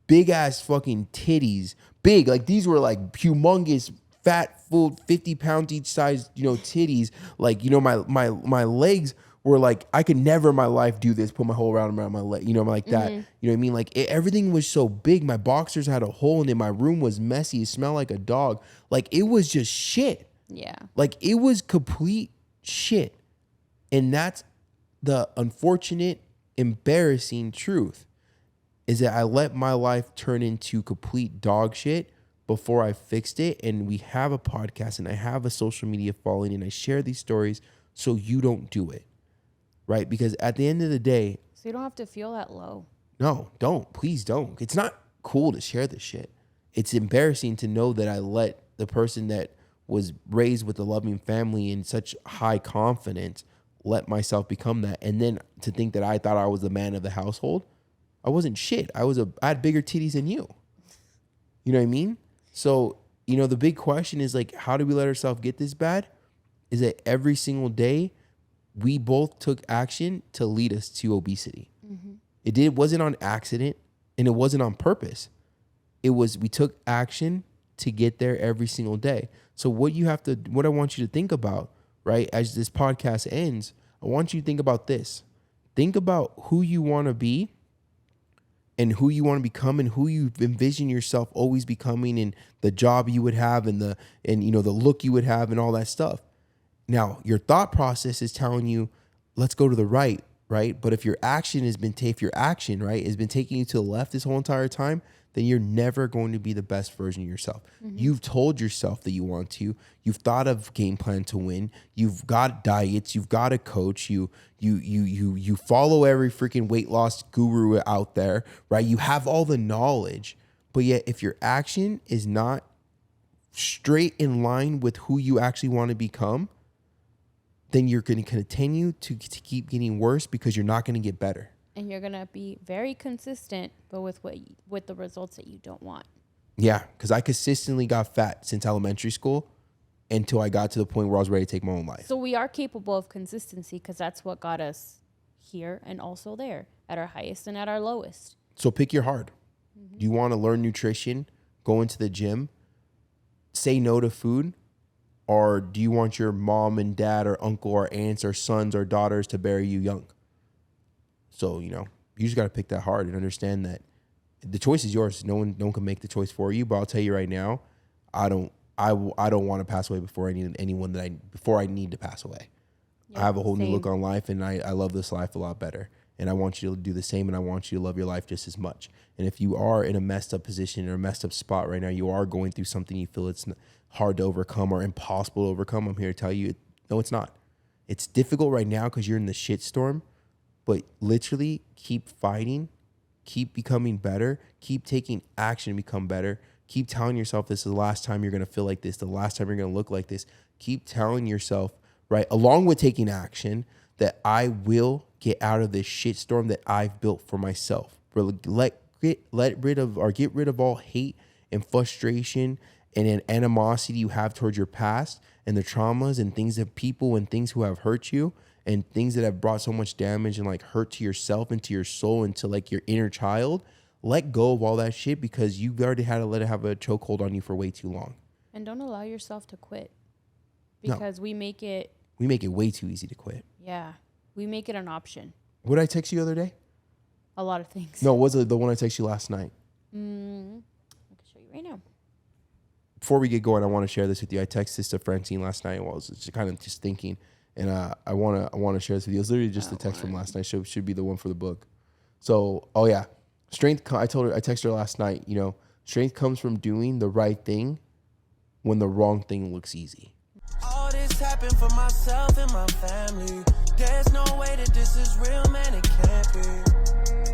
big ass fucking titties, big, like these were like humongous, fat, full 50 pounds each size, titties. Like, my legs were like, I could never in my life do this, put my whole arm around my leg, like that. You know what I mean? Like everything was so big. My boxers had a hole in it. My room was messy. It smelled like a dog. Like it was just shit. Yeah. Like it was complete shit. And that's the unfortunate, embarrassing truth, is that I let my life turn into complete dog shit before I fixed it. And we have a podcast and I have a social media following and I share these stories so you don't do it, right? Because at the end of the day, So you don't have to feel that low. no, don't. Please don't. It's not cool to share this shit. It's embarrassing to know that I let the person that was raised with a loving family in such high confidence let myself become that. And then to think that I thought I was the man of the household. I wasn't shit. I had bigger titties than you. You know what I mean? So, the big question is like, how do we let ourselves get this bad? Is that every single day we both took action to lead us to obesity. Mm-hmm. It wasn't on accident and it wasn't on purpose. We took action to get there every single day. So what I want you to think about, right, as this podcast ends, I want you to think about this. Think about who you want to be and who you want to become and who you envision yourself always becoming, and the job you would have and the look you would have and all that stuff. Now, your thought process is telling you, let's go to the right? But if your action has been taking you to the left this whole entire time, then you're never going to be the best version of yourself. Mm-hmm. You've told yourself that you want to. You've thought of game plan to win. You've got diets. You've got a coach. You follow every freaking weight loss guru out there, right? You have all the knowledge, but yet if your action is not straight in line with who you actually want to become, then you're going to continue to keep getting worse because you're not going to get better. And you're going to be very consistent, but with the results that you don't want. Yeah, because I consistently got fat since elementary school until I got to the point where I was ready to take my own life. So we are capable of consistency because that's what got us here and also there, at our highest and at our lowest. So pick your hard. Mm-hmm. Do you want to learn nutrition, go into the gym, say no to food? Or do you want your mom and dad or uncle or aunts or sons or daughters to bury you young? So, you just got to pick that hard and understand that the choice is yours. No one can make the choice for you. But I'll tell you right now, I don't want to pass away before I need to pass away. Yeah, I have a whole new look on life, and I love this life a lot better. And I want you to do the same, and I want you to love your life just as much. And if you are in a messed up position or a messed up spot right now, you are going through something you feel it's hard to overcome or impossible to overcome, I'm here to tell you, no, it's not. It's difficult right now because you're in the shitstorm, but literally keep fighting, keep becoming better, keep taking action to become better. Keep telling yourself this is the last time you're going to feel like this, the last time you're going to look like this. keep telling yourself, right, along with taking action, that I will get out of this shitstorm that I've built for myself. Get rid of all hate and frustration and an animosity you have towards your past and the traumas and things that people and things who have hurt you and things that have brought so much damage and like hurt to yourself and to your soul and to like your inner child. Let go of all that shit because you've already had to let it have a chokehold on you for way too long. And don't allow yourself to quit because we make it way too easy to quit. Yeah. We make it an option. What did I text you the other day? A lot of things. No, was it the one I texted you last night? I can show you right now. Before we get going, I want to share this with you. I texted this to Frankie last night while I was just kind of just thinking, and I want to share this with you. It was literally just a text from last night. Should be the one for the book. So, strength. I texted her last night. You know, strength comes from doing the right thing when the wrong thing looks easy. All this happened for myself and my family. There's no way that this is real, man, it can't be.